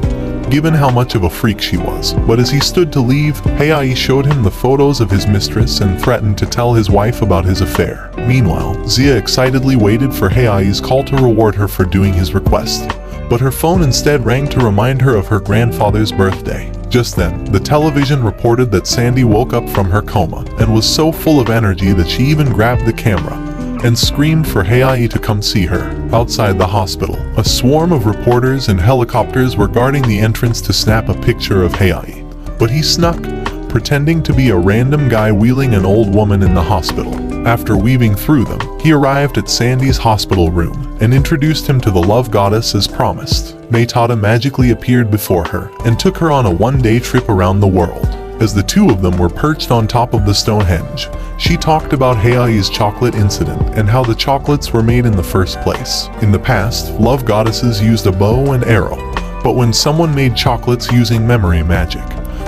given how much of a freak she was. But as he stood to leave, Heiai showed him the photos of his mistress and threatened to tell his wife about his affair. Meanwhile, Zia excitedly waited for Heiai's call to reward her for doing his request, but her phone instead rang to remind her of her grandfather's birthday. Just then, the television reported that Sandy woke up from her coma and was so full of energy that she even grabbed the camera and screamed for Heiai to come see her. Outside the hospital, a swarm of reporters and helicopters were guarding the entrance to snap a picture of Heiai. But he snuck, pretending to be a random guy wheeling an old woman in the hospital. After weaving through them, he arrived at Sandy's hospital room and introduced him to the love goddess as promised. Maytada magically appeared before her and took her on a one-day trip around the world. As the two of them were perched on top of the Stonehenge, she talked about Heiai's chocolate incident and how the chocolates were made in the first place. In the past, love goddesses used a bow and arrow, but when someone made chocolates using memory magic,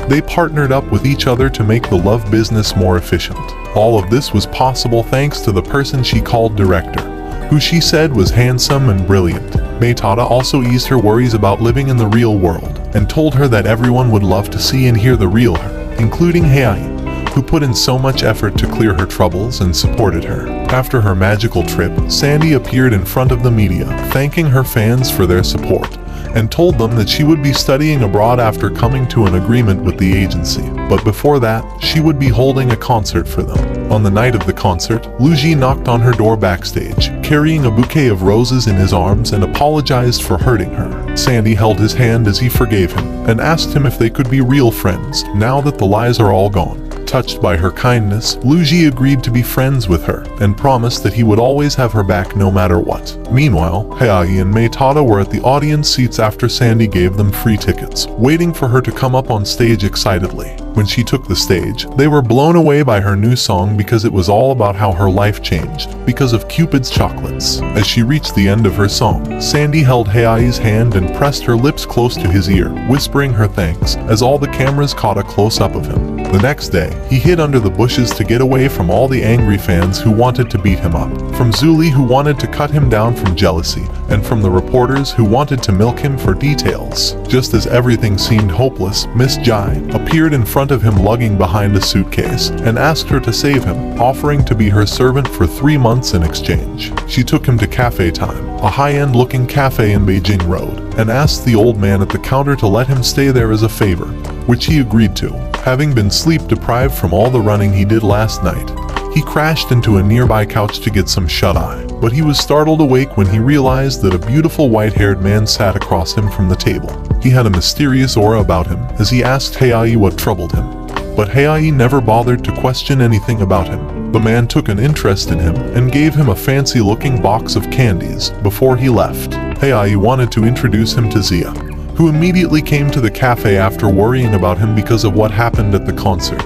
they partnered up with each other to make the love business more efficient. All of this was possible thanks to the person she called Director, who she said was handsome and brilliant. Meitada also eased her worries about living in the real world, and told her that everyone would love to see and hear the real her, including Heiai, who put in so much effort to clear her troubles and supported her. After her magical trip, Sandy appeared in front of the media, thanking her fans for their support, and told them that she would be studying abroad after coming to an agreement with the agency. But before that, she would be holding a concert for them. On the night of the concert, Luigi knocked on her door backstage, carrying a bouquet of roses in his arms, and apologized for hurting her. Sandy held his hand as he forgave him, and asked him if they could be real friends, now that the lies are all gone. Touched by her kindness, Luigi agreed to be friends with her, and promised that he would always have her back no matter what. Meanwhile, Heiai and Meitada were at the audience seats after Sandy gave them free tickets, waiting for her to come up on stage excitedly. When she took the stage, they were blown away by her new song because it was all about how her life changed because of Cupid's chocolates. As she reached the end of her song, Sandy held Heiai's hand and pressed her lips close to his ear, whispering her thanks, as all the cameras caught a close-up of him. The next day, he hid under the bushes to get away from all the angry fans who wanted to beat him up, from Zuli who wanted to cut him down from jealousy, and from the reporters who wanted to milk him for details. Just as everything seemed hopeless, Miss Jai appeared in front of him lugging behind a suitcase, and asked her to save him, offering to be her servant for 3 months in exchange. She took him to Cafe Time, a high-end looking cafe in Beijing Road, and asked the old man at the counter to let him stay there as a favor, which he agreed to. Having been sleep-deprived from all the running he did last night, he crashed into a nearby couch to get some shut-eye, but he was startled awake when he realized that a beautiful white-haired man sat across him from the table. He had a mysterious aura about him as he asked Heiai what troubled him, but Heiai never bothered to question anything about him. The man took an interest in him and gave him a fancy-looking box of candies before he left. Heiai wanted to introduce him to Zia, who immediately came to the cafe after worrying about him because of what happened at the concert.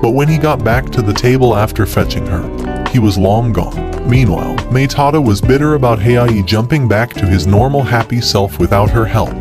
But when he got back to the table after fetching her, he was long gone. Meanwhile, Meitada was bitter about Heiai jumping back to his normal happy self without her help,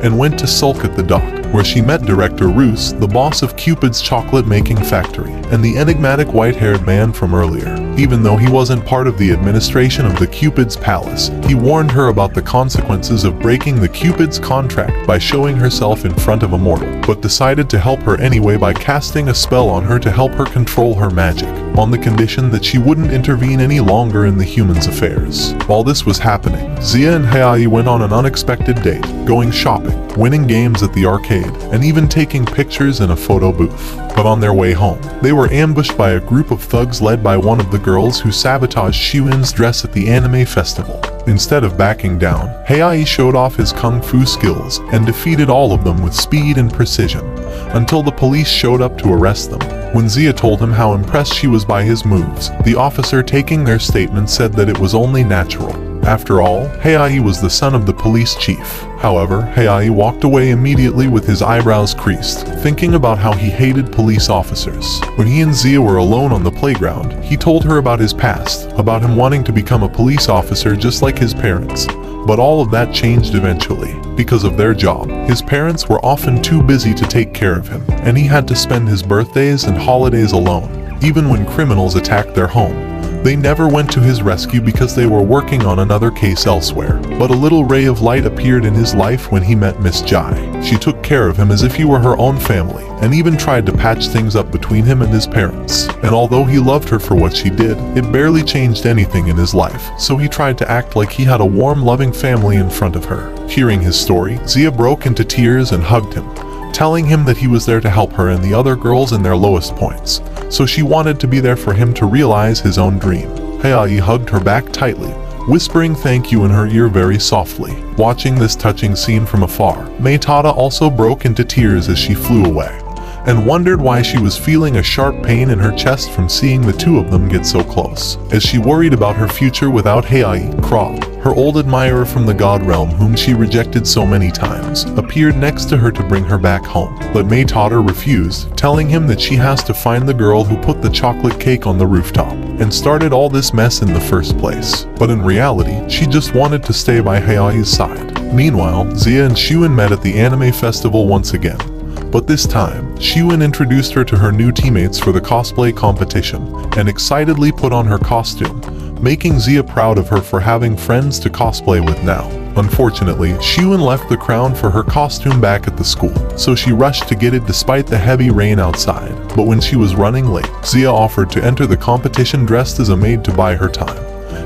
and went to sulk at the dock, where she met Director Roos, the boss of Cupid's chocolate-making factory, and the enigmatic white-haired man from earlier. Even though he wasn't part of the administration of the Cupid's palace, he warned her about the consequences of breaking the Cupid's contract by showing herself in front of a mortal, but decided to help her anyway by casting a spell on her to help her control her magic, on the condition that she wouldn't intervene any longer in the humans' affairs. While this was happening, Zia and Heiai went on an unexpected date, going shopping, winning games at the arcade, and even taking pictures in a photo booth. But on their way home, they were ambushed by a group of thugs led by one of the girls who sabotaged Xiuyin's dress at the anime festival. Instead of backing down, Heiai showed off his kung fu skills and defeated all of them with speed and precision, until the police showed up to arrest them. When Zia told him how impressed she was by his moves, the officer taking their statement said that it was only natural. After all, Heiai was the son of the police chief. However, Heiai walked away immediately with his eyebrows creased, thinking about how he hated police officers. When he and Zia were alone on the playground, he told her about his past, about him wanting to become a police officer just like his parents. But all of that changed eventually. Because of their job, his parents were often too busy to take care of him, and he had to spend his birthdays and holidays alone. Even when criminals attacked their home, they never went to his rescue because they were working on another case elsewhere. But a little ray of light appeared in his life when he met Miss Jai. She took care of him as if he were her own family, and even tried to patch things up between him and his parents. And although he loved her for what she did, it barely changed anything in his life, so he tried to act like he had a warm, loving family in front of her. Hearing his story, Zia broke into tears and hugged him, telling him that he was there to help her and the other girls in their lowest points, so she wanted to be there for him to realize his own dream. Heiai hugged her back tightly, whispering thank you in her ear very softly. Watching this touching scene from afar, Meitada also broke into tears as she flew away, and wondered why she was feeling a sharp pain in her chest from seeing the two of them get so close. As she worried about her future without Heiai, Krog, her old admirer from the God Realm whom she rejected so many times, appeared next to her to bring her back home. But Meitada refused, telling him that she has to find the girl who put the chocolate cake on the rooftop, and started all this mess in the first place. But in reality, she just wanted to stay by Heiai's side. Meanwhile, Zia and Xiuyun met at the anime festival once again. But this time, Xiuyun introduced her to her new teammates for the cosplay competition, and excitedly put on her costume, making Zia proud of her for having friends to cosplay with now. Unfortunately, Xiwen left the crown for her costume back at the school, so she rushed to get it despite the heavy rain outside. But when she was running late, Zia offered to enter the competition dressed as a maid to buy her time,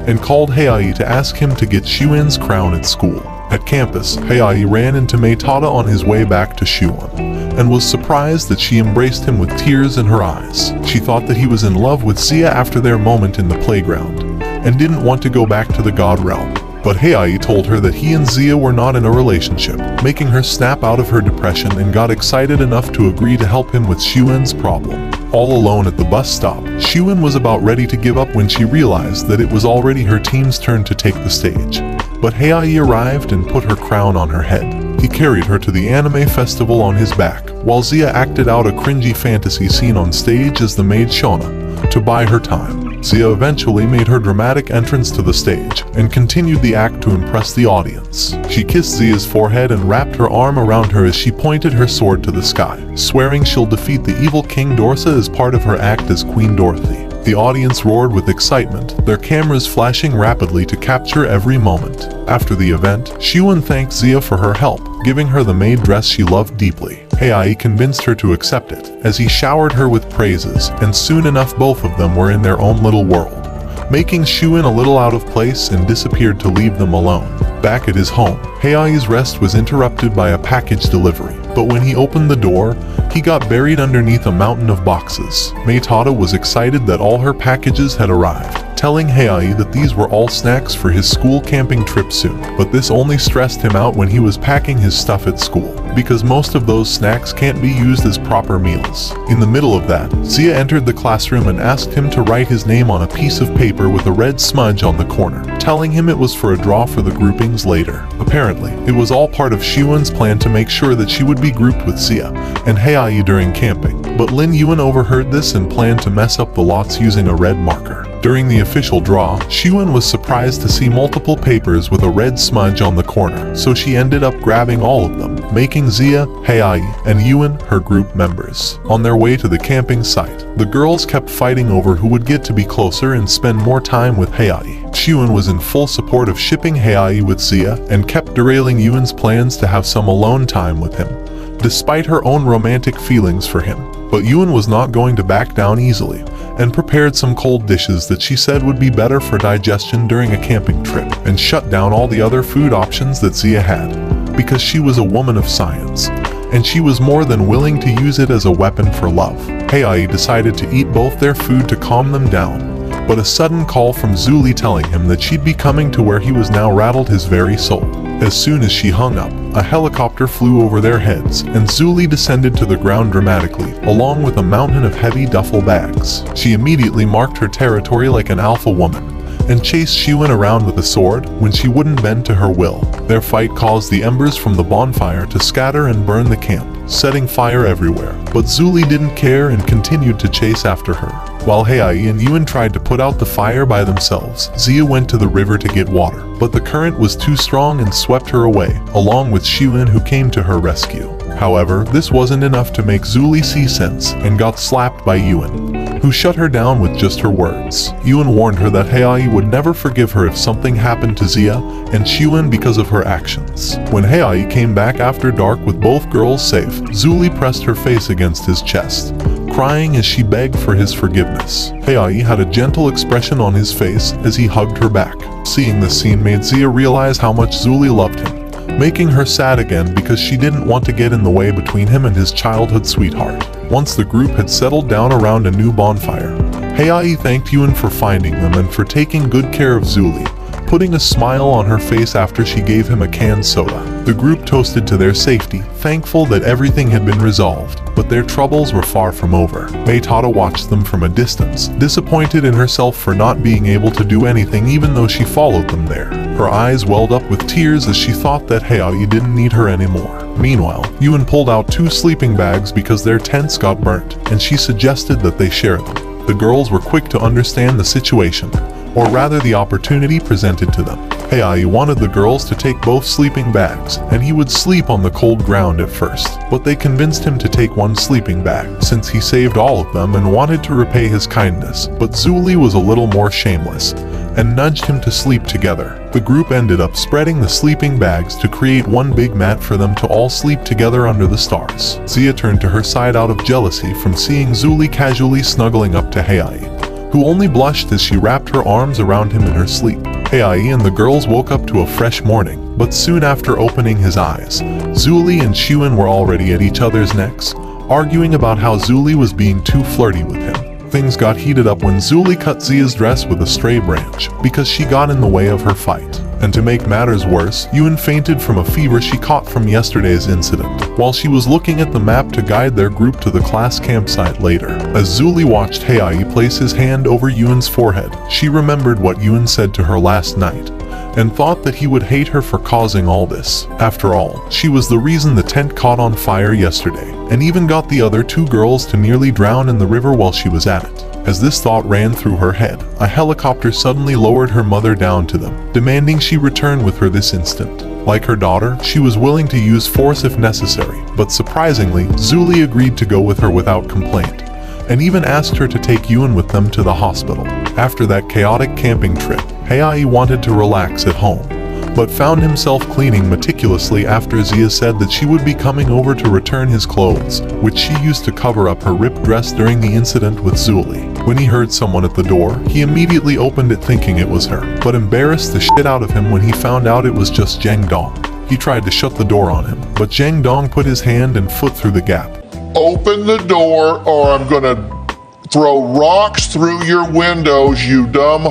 and called Heiai to ask him to get Xiwen's crown at school. At campus, Heiai ran into Meitada on his way back to Xiwen, and was surprised that she embraced him with tears in her eyes. She thought that he was in love with Zia after their moment in the playground, and didn't want to go back to the God Realm. But Heiai told her that he and Zia were not in a relationship, making her snap out of her depression and got excited enough to agree to help him with Xiwen's problem. All alone at the bus stop, Xiwen was about ready to give up when she realized that it was already her team's turn to take the stage. But Heiai arrived and put her crown on her head. He carried her to the anime festival on his back, while Zia acted out a cringy fantasy scene on stage as the maid Shona, to buy her time. Zia eventually made her dramatic entrance to the stage, and continued the act to impress the audience. She kissed Zia's forehead and wrapped her arm around her as she pointed her sword to the sky, swearing she'll defeat the evil King Dorsa as part of her act as Queen Dorothy. The audience roared with excitement, their cameras flashing rapidly to capture every moment. After the event, Xiwen thanked Zia for her help, giving her the maid dress she loved deeply. Heiai convinced her to accept it, as he showered her with praises, and soon enough both of them were in their own little world, making Xiwen a little out of place and disappeared to leave them alone. Back at his home, Heiai's rest was interrupted by a package delivery, but when he opened the door, he got buried underneath a mountain of boxes. Meitada was excited that all her packages had arrived, telling Heiai that these were all snacks for his school camping trip soon. But this only stressed him out when he was packing his stuff at school, because most of those snacks can't be used as proper meals. In the middle of that, Zia entered the classroom and asked him to write his name on a piece of paper with a red smudge on the corner, telling him it was for a draw for the groupings later. Apparently, it was all part of Xiwen's plan to make sure that she would be grouped with Zia and Heiai during camping. But Lin Yuan overheard this and planned to mess up the lots using a red marker. During the official draw, Xiwen was surprised to see multiple papers with a red smudge on the corner, so she ended up grabbing all of them, making Zia, Heiai, and Yuan her group members. On their way to the camping site, the girls kept fighting over who would get to be closer and spend more time with Heiai. Xiwen was in full support of shipping Heiai with Zia and kept derailing Yuan's plans to have some alone time with him, despite her own romantic feelings for him. But Yuan was not going to back down easily, and prepared some cold dishes that she said would be better for digestion during a camping trip, and shut down all the other food options that Zia had, because she was a woman of science, and she was more than willing to use it as a weapon for love. Heiai decided to eat both their food to calm them down, but a sudden call from Zuli telling him that she'd be coming to where he was now rattled his very soul. As soon as she hung up, a helicopter flew over their heads, and Zuli descended to the ground dramatically, along with a mountain of heavy duffel bags. She immediately marked her territory like an alpha woman, and chased Xiwen around with a sword when she wouldn't bend to her will. Their fight caused the embers from the bonfire to scatter and burn the camp, setting fire everywhere. But Zuli didn't care and continued to chase after her. While Heiai and Yuan tried to put out the fire by themselves, Zia went to the river to get water, but the current was too strong and swept her away, along with Xiwen, who came to her rescue. However, this wasn't enough to make Zuli see sense and got slapped by Yuan, who shut her down with just her words. Yuan warned her that Heiai would never forgive her if something happened to Zia and Xiwen because of her actions. When Heiai came back after dark with both girls safe, Zuli pressed her face against his chest, crying as she begged for his forgiveness. Heiai had a gentle expression on his face as he hugged her back. Seeing this scene made Zia realize how much Zuli loved him, making her sad again because she didn't want to get in the way between him and his childhood sweetheart. Once the group had settled down around a new bonfire, Heiai thanked Yuan for finding them and for taking good care of Zuli, putting a smile on her face after she gave him a canned soda. The group toasted to their safety, thankful that everything had been resolved, but their troubles were far from over. Meitada watched them from a distance, disappointed in herself for not being able to do anything even though she followed them there. Her eyes welled up with tears as she thought that Heiai didn't need her anymore. Meanwhile, Yuan pulled out 2 sleeping bags because their tents got burnt, and she suggested that they share them. The girls were quick to understand the situation, or rather the opportunity presented to them. Heiai wanted the girls to take both sleeping bags, and he would sleep on the cold ground at first, but they convinced him to take 1 sleeping bag, since he saved all of them and wanted to repay his kindness. But Zuli was a little more shameless, and nudged him to sleep together. The group ended up spreading the sleeping bags to create one big mat for them to all sleep together under the stars. Zia turned to her side out of jealousy from seeing Zuli casually snuggling up to Heiai, who only blushed as she wrapped her arms around him in her sleep. Heiai and the girls woke up to a fresh morning, but soon after opening his eyes, Zuli and Xiuan were already at each other's necks, arguing about how Zuli was being too flirty with him. Things got heated up when Zuli cut Zia's dress with a stray branch because she got in the way of her fight. And to make matters worse, Yuan fainted from a fever she caught from yesterday's incident, while she was looking at the map to guide their group to the class campsite later. As Zuli watched Heiai place his hand over Yuan's forehead, she remembered what Yuan said to her last night, and thought that he would hate her for causing all this. After all, she was the reason the tent caught on fire yesterday, and even got the other two girls to nearly drown in the river while she was at it. As this thought ran through her head, a helicopter suddenly lowered her mother down to them, demanding she return with her this instant. Like her daughter, she was willing to use force if necessary, but surprisingly, Zuli agreed to go with her without complaint, and even asked her to take Yuan with them to the hospital. After that chaotic camping trip, Heiai wanted to relax at home, but found himself cleaning meticulously after Zia said that she would be coming over to return his clothes, which she used to cover up her ripped dress during the incident with Zuli. When he heard someone at the door, he immediately opened it thinking it was her, but embarrassed the shit out of him when he found out it was just Zhang Dong. He tried to shut the door on him, but Zhang Dong put his hand and foot through the gap. Open the door or I'm gonna throw rocks through your windows, you dumb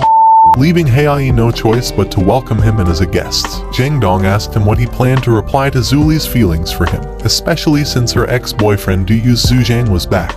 Leaving Heiai no choice but to welcome him in as a guest. Zhang Dong asked him what he planned to reply to Zuli's feelings for him, especially since her ex-boyfriend Du Yu Zhang was back.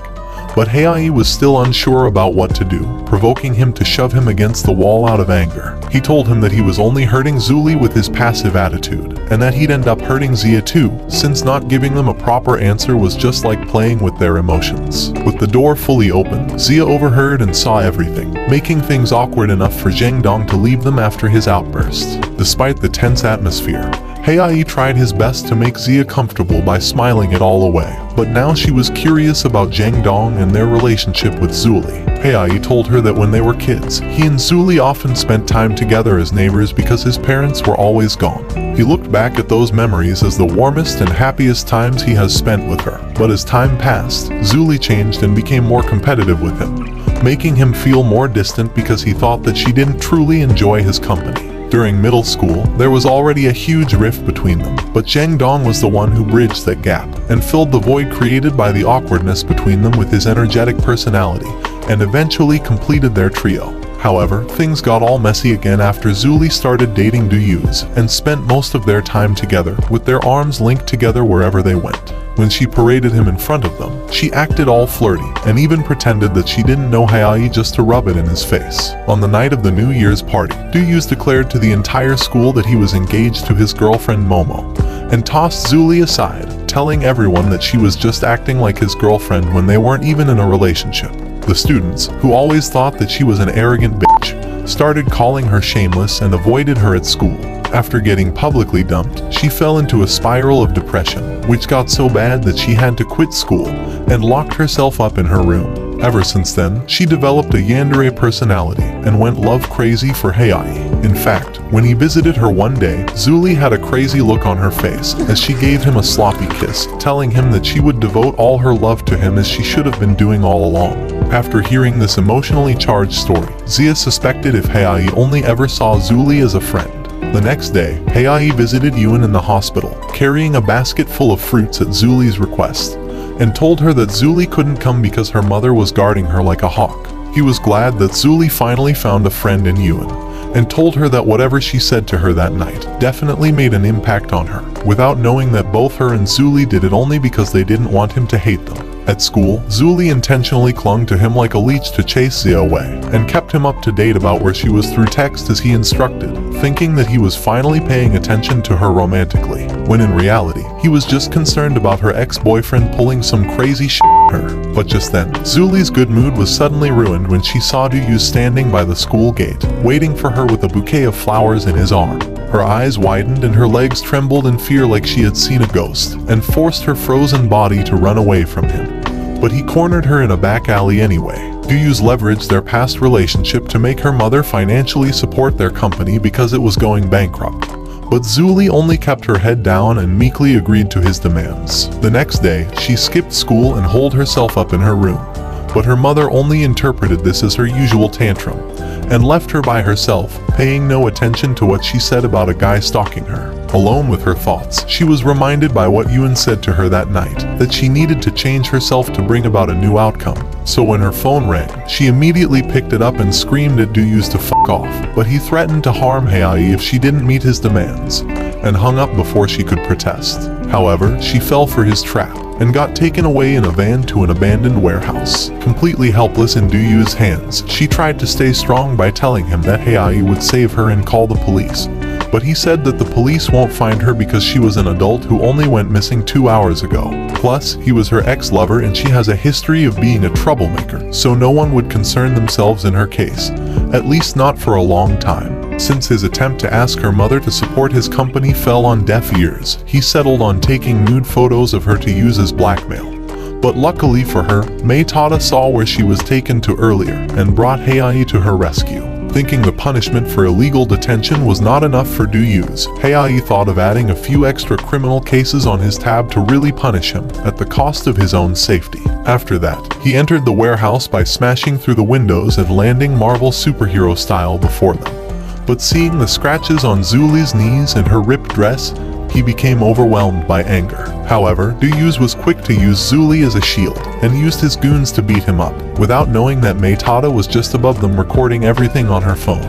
But Heiai was still unsure about what to do, provoking him to shove him against the wall out of anger. He told him that he was only hurting Zuli with his passive attitude, and that he'd end up hurting Zia too, since not giving them a proper answer was just like playing with their emotions. With the door fully open, Zia overheard and saw everything, making things awkward enough for Zhang Dong to leave them after his outburst. Despite the tense atmosphere, Heiai tried his best to make Zia comfortable by smiling it all away, but now she was curious about Zhang Dong and their relationship with Zuli. Heiai told her that when they were kids, he and Zuli often spent time together as neighbors because his parents were always gone. He looked back at those memories as the warmest and happiest times he has spent with her, but as time passed, Zuli changed and became more competitive with him, making him feel more distant because he thought that she didn't truly enjoy his company. During middle school, there was already a huge rift between them, but Zhang Dong was the one who bridged that gap and filled the void created by the awkwardness between them with his energetic personality, and eventually completed their trio. However, things got all messy again after Zuli started dating Du Yu's and spent most of their time together, with their arms linked together wherever they went. When she paraded him in front of them, she acted all flirty and even pretended that she didn't know Heiai just to rub it in his face. On the night of the New Year's party, Du Yu's declared to the entire school that he was engaged to his girlfriend Momo, and tossed Zuli aside, telling everyone that she was just acting like his girlfriend when they weren't even in a relationship. The students, who always thought that she was an arrogant bitch, started calling her shameless and avoided her at school. After getting publicly dumped, she fell into a spiral of depression, which got so bad that she had to quit school and locked herself up in her room. Ever since then, she developed a yandere personality and went love crazy for Heiai. In fact, when he visited her one day, Zuli had a crazy look on her face as she gave him a sloppy kiss, telling him that she would devote all her love to him as she should have been doing all along. After hearing this emotionally charged story, Zia suspected if Heiai only ever saw Zuli as a friend. The next day, Heiai visited Yuan in the hospital, carrying a basket full of fruits at Zuli's request, and told her that Zuli couldn't come because her mother was guarding her like a hawk. He was glad that Zuli finally found a friend in Yuan, and told her that whatever she said to her that night definitely made an impact on her, without knowing that both her and Zuli did it only because they didn't want him to hate them. At school, Zuli intentionally clung to him like a leech to chase Zia away, and kept him up to date about where she was through text as he instructed, thinking that he was finally paying attention to her romantically, when in reality, he was just concerned about her ex-boyfriend pulling some crazy shit on her. But just then, Zuli's good mood was suddenly ruined when she saw Du Yu standing by the school gate, waiting for her with a bouquet of flowers in his arm. Her eyes widened and her legs trembled in fear like she had seen a ghost, and forced her frozen body to run away from him. But he cornered her in a back alley anyway, Duyus leveraged their past relationship to make her mother financially support their company because it was going bankrupt. But Zuli only kept her head down and meekly agreed to his demands. The next day, she skipped school and holed herself up in her room. But her mother only interpreted this as her usual tantrum, and left her by herself, paying no attention to what she said about a guy stalking her. Alone with her thoughts, she was reminded by what Yuen said to her that night, that she needed to change herself to bring about a new outcome. So when her phone rang, she immediately picked it up and screamed at Duyus to fuck off, but he threatened to harm Hae if she didn't meet his demands, and hung up before she could protest. However, she fell for his trap, and got taken away in a van to an abandoned warehouse. Completely helpless in Duyu's hands, she tried to stay strong by telling him that Hae would save her and call the police. But he said that the police won't find her because she was an adult who only went missing 2 hours ago. Plus, he was her ex-lover and she has a history of being a troublemaker, so no one would concern themselves in her case, at least not for a long time. Since his attempt to ask her mother to support his company fell on deaf ears, he settled on taking nude photos of her to use as blackmail. But luckily for her, Mei Tada saw where she was taken to earlier and brought Hae to her rescue. Thinking the punishment for illegal detention was not enough for Duyus, Hae thought of adding a few extra criminal cases on his tab to really punish him, at the cost of his own safety. After that, he entered the warehouse by smashing through the windows and landing Marvel superhero style before them. But seeing the scratches on Zuli's knees and her ripped dress, he became overwhelmed by anger. However, Duyus was quick to use Zuli as a shield, and used his goons to beat him up, without knowing that Mei Tada was just above them recording everything on her phone,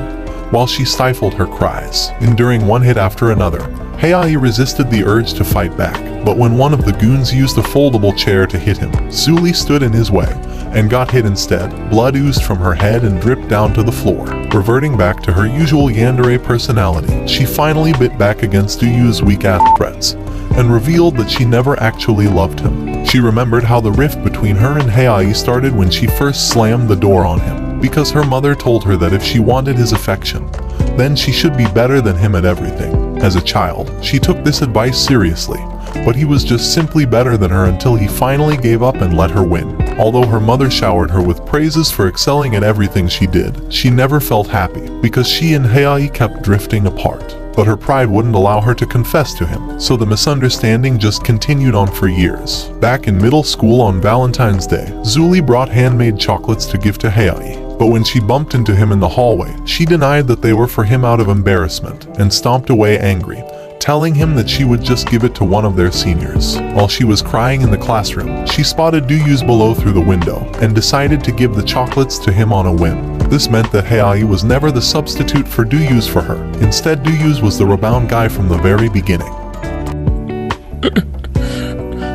while she stifled her cries, enduring one hit after another. Hae resisted the urge to fight back, but when one of the goons used a foldable chair to hit him, Zuli stood in his way, and got hit instead. Blood oozed from her head and dripped down to the floor. Reverting back to her usual yandere personality, she finally bit back against Duyu's weak-ass threats, and revealed that she never actually loved him. She remembered how the rift between her and Hae started when she first slammed the door on him, because her mother told her that if she wanted his affection, then she should be better than him at everything. As a child, she took this advice seriously, but he was just simply better than her until he finally gave up and let her win. Although her mother showered her with praises for excelling at everything she did, she never felt happy, because she and Hae kept drifting apart. But her pride wouldn't allow her to confess to him, so the misunderstanding just continued on for years. Back in middle school on Valentine's Day, Zuli brought handmade chocolates to give to Hae. But when she bumped into him in the hallway, she denied that they were for him out of embarrassment, and stomped away angry, telling him that she would just give it to one of their seniors. While she was crying in the classroom, she spotted Duyus below through the window, and decided to give the chocolates to him on a whim. This meant that Hae was never the substitute for Duyus for her. Instead, Duyus was the rebound guy from the very beginning.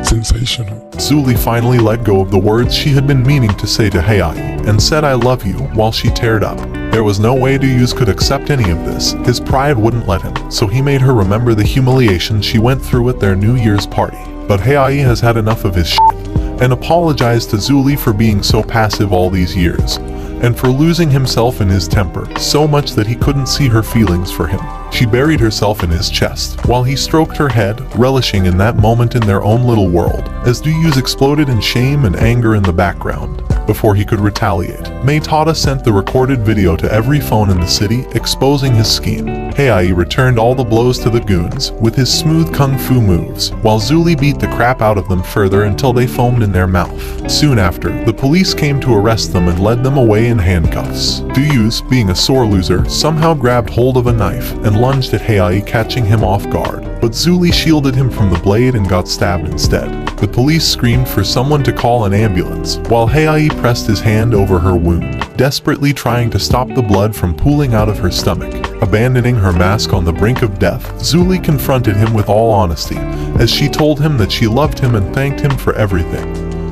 Sensational. Zuli finally let go of the words she had been meaning to say to Hae, and said I love you while she teared up. There was no way Duyus could accept any of this. His pride wouldn't let him, so he made her remember the humiliation she went through at their New Year's party. But Hae has had enough of his shit, and apologized to Zuli for being so passive all these years, and for losing himself in his temper so much that he couldn't see her feelings for him. She buried herself in his chest, while he stroked her head, relishing in that moment in their own little world, as Duyus exploded in shame and anger in the background. Before he could retaliate, Mei Tada sent the recorded video to every phone in the city, exposing his scheme. Hae returned all the blows to the goons, with his smooth kung fu moves, while Zuli beat the crap out of them further until they foamed in their mouth. Soon after, the police came to arrest them and led them away in handcuffs. Duyus, being a sore loser, somehow grabbed hold of a knife and lunged at Hae, catching him off guard. But Zuli shielded him from the blade and got stabbed instead. The police screamed for someone to call an ambulance, while Hae pressed his hand over her wound, desperately trying to stop the blood from pooling out of her stomach. Abandoning her mask on the brink of death, Zuli confronted him with all honesty, as she told him that she loved him and thanked him for everything.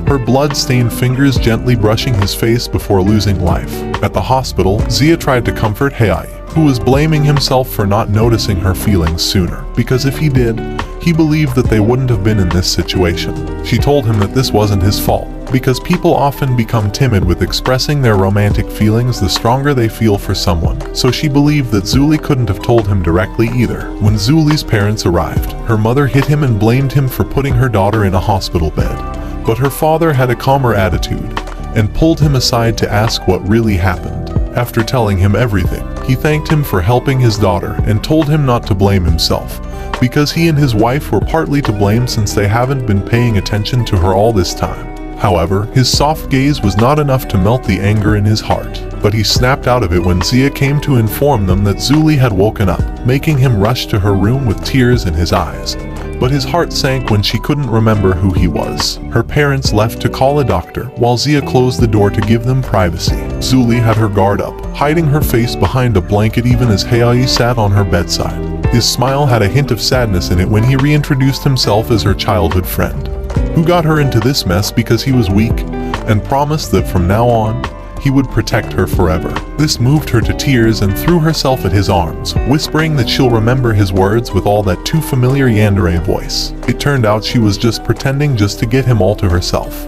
Her blood-stained fingers gently brushing his face before losing life. At the hospital, Zia tried to comfort Hae, who was blaming himself for not noticing her feelings sooner, because if he did, he believed that they wouldn't have been in this situation. She told him that this wasn't his fault, because people often become timid with expressing their romantic feelings the stronger they feel for someone, so she believed that Zuli couldn't have told him directly either. When Zuli's parents arrived, her mother hit him and blamed him for putting her daughter in a hospital bed. But her father had a calmer attitude, and pulled him aside to ask what really happened. After telling him everything, he thanked him for helping his daughter and told him not to blame himself, because he and his wife were partly to blame since they haven't been paying attention to her all this time. However, his soft gaze was not enough to melt the anger in his heart, but he snapped out of it when Zia came to inform them that Zuli had woken up, making him rush to her room with tears in his eyes. But his heart sank when she couldn't remember who he was. Her parents left to call a doctor, while Zia closed the door to give them privacy. Zuli had her guard up, hiding her face behind a blanket even as Heiai sat on her bedside. His smile had a hint of sadness in it when he reintroduced himself as her childhood friend, who got her into this mess because he was weak, and promised that from now on, he would protect her forever. This moved her to tears and threw herself at his arms, whispering that she'll remember his words with all that too familiar yandere voice. It turned out she was just pretending just to get him all to herself.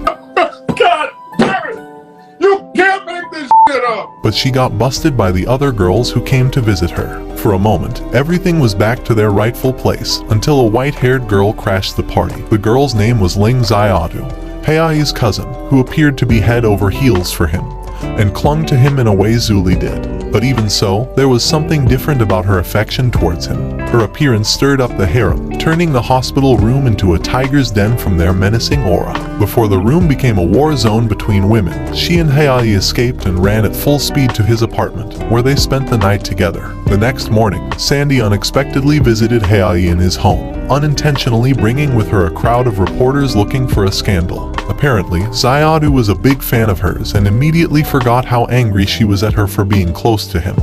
God damn it! You can't make this shit up! But she got busted by the other girls who came to visit her. For a moment, everything was back to their rightful place, until a white-haired girl crashed the party. The girl's name was Ling Xiaodu, Heiai's cousin, who appeared to be head over heels for him, and clung to him in a way Zuli did. But even so, there was something different about her affection towards him. Her appearance stirred up the harem, turning the hospital room into a tiger's den from their menacing aura. Before the room became a war zone between women, she and Heiai escaped and ran at full speed to his apartment, where they spent the night together. The next morning, Sandy unexpectedly visited Heiai in his home, unintentionally bringing with her a crowd of reporters looking for a scandal. Apparently, Xiaodu was a big fan of hers and immediately forgot how angry she was at her for being close to him.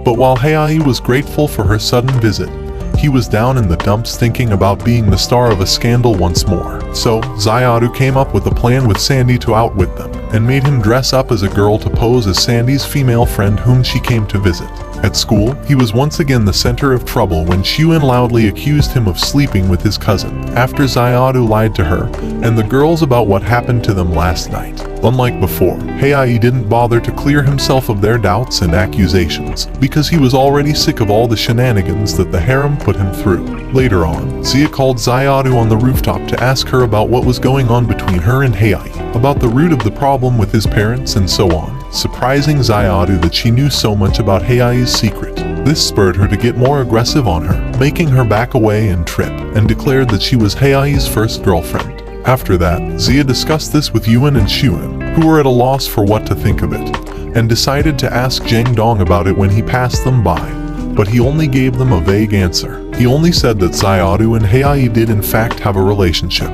But while Heiai was grateful for her sudden visit, he was down in the dumps thinking about being the star of a scandal once more. So, Xiaodu came up with a plan with Sandy to outwit them, and made him dress up as a girl to pose as Sandy's female friend whom she came to visit. At school, he was once again the center of trouble when Xuan loudly accused him of sleeping with his cousin, after Xiaodu lied to her and the girls about what happened to them last night. Unlike before, Heiai didn't bother to clear himself of their doubts and accusations, because he was already sick of all the shenanigans that the harem put him through. Later on, Zia called Xiaodu on the rooftop to ask her about what was going on between her and Heiai, about the root of the problem with his parents and so on, surprising Xiaodu that she knew so much about Heiai's secret. This spurred her to get more aggressive on her, making her back away and trip, and declared that she was Heiai's first girlfriend. After that, Zia discussed this with Yuan and Xuan, who were at a loss for what to think of it, and decided to ask Zheng Dong about it when he passed them by, but he only gave them a vague answer. He only said that Xiaodu and Heiai did in fact have a relationship,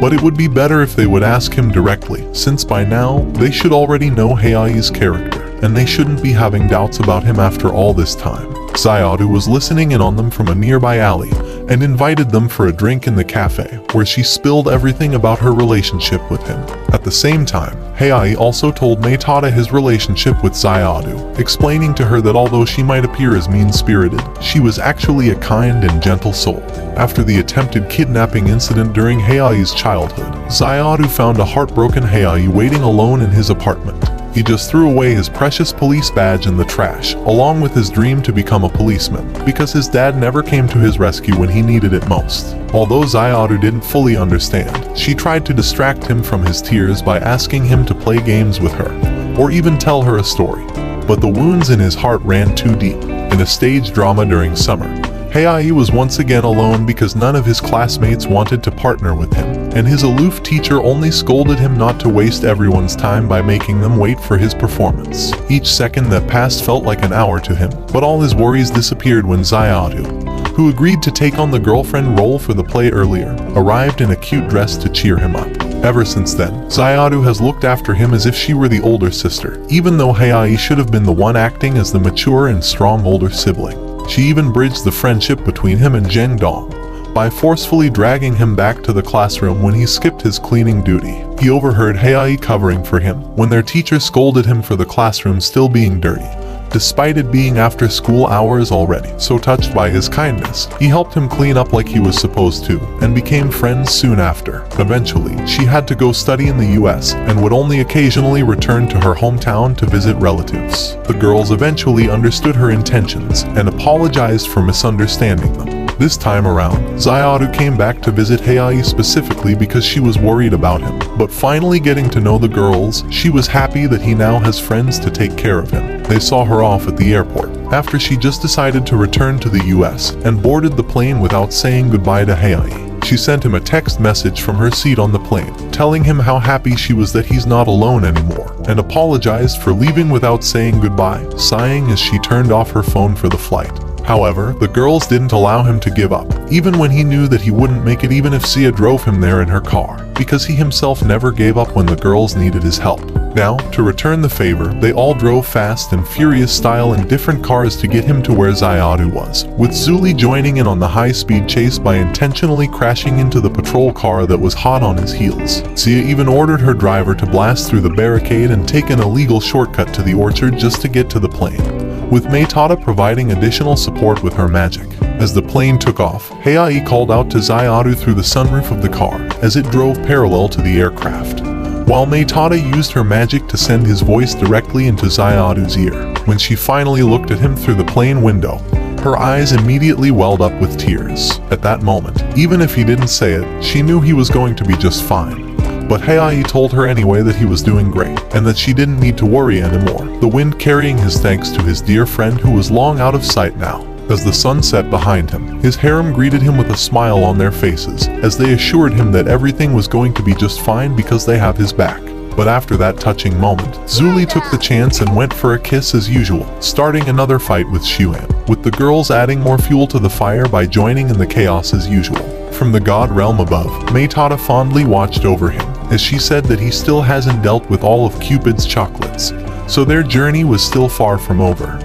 but it would be better if they would ask him directly, since by now, they should already know Heiai's character, and they shouldn't be having doubts about him after all this time. Xiaodu was listening in on them from a nearby alley, and invited them for a drink in the cafe, where she spilled everything about her relationship with him. At the same time, Heiai also told Meitada his relationship with Xiaodu, explaining to her that although she might appear as mean-spirited, she was actually a kind and gentle soul. After the attempted kidnapping incident during Heiai's childhood, Xiaodu found a heartbroken Heiai waiting alone in his apartment. He just threw away his precious police badge in the trash, along with his dream to become a policeman, because his dad never came to his rescue when he needed it most. Although Xiaodu didn't fully understand, she tried to distract him from his tears by asking him to play games with her, or even tell her a story. But the wounds in his heart ran too deep. In a stage drama during summer, Heiai was once again alone because none of his classmates wanted to partner with him, and his aloof teacher only scolded him not to waste everyone's time by making them wait for his performance. Each second that passed felt like an hour to him, but all his worries disappeared when Xiaodu, who agreed to take on the girlfriend role for the play earlier, arrived in a cute dress to cheer him up. Ever since then, Xiaodu has looked after him as if she were the older sister, even though Heiai should have been the one acting as the mature and strong older sibling. She even bridged the friendship between him and Zheng Dong by forcefully dragging him back to the classroom when he skipped his cleaning duty. He overheard Heiai covering for him when their teacher scolded him for the classroom still being dirty, despite it being after school hours already. So touched by his kindness, he helped him clean up like he was supposed to, and became friends soon after. Eventually, she had to go study in the US and would only occasionally return to her hometown to visit relatives. The girls eventually understood her intentions and apologized for misunderstanding them. This time around, Xiaodu came back to visit Heiai specifically because she was worried about him. But finally getting to know the girls, she was happy that he now has friends to take care of him. They saw her off at the airport, after she just decided to return to the US, and boarded the plane without saying goodbye to Heiai. She sent him a text message from her seat on the plane, telling him how happy she was that he's not alone anymore, and apologized for leaving without saying goodbye, sighing as she turned off her phone for the flight. However, the girls didn't allow him to give up, even when he knew that he wouldn't make it even if Sia drove him there in her car, because he himself never gave up when the girls needed his help. Now, to return the favor, they all drove fast and furious style in different cars to get him to where Xiaodu was, with Zuli joining in on the high-speed chase by intentionally crashing into the patrol car that was hot on his heels. Sia even ordered her driver to blast through the barricade and take an illegal shortcut to the orchard just to get to the plane, with Meitada providing additional support with her magic. As the plane took off, Heiai called out to Xiaodu through the sunroof of the car as it drove parallel to the aircraft, while Meitada used her magic to send his voice directly into Xiaodu's ear. When she finally looked at him through the plane window, her eyes immediately welled up with tears. At that moment, even if he didn't say it, she knew he was going to be just fine. But Heiai told her anyway that he was doing great, and that she didn't need to worry anymore, the wind carrying his thanks to his dear friend who was long out of sight now. As the sun set behind him, his harem greeted him with a smile on their faces, as they assured him that everything was going to be just fine because they have his back. But after that touching moment, Zuli took the chance and went for a kiss as usual, starting another fight with Xuan, with the girls adding more fuel to the fire by joining in the chaos as usual. From the god realm above, Meitada fondly watched over him, as she said that he still hasn't dealt with all of Cupid's chocolates, so their journey was still far from over.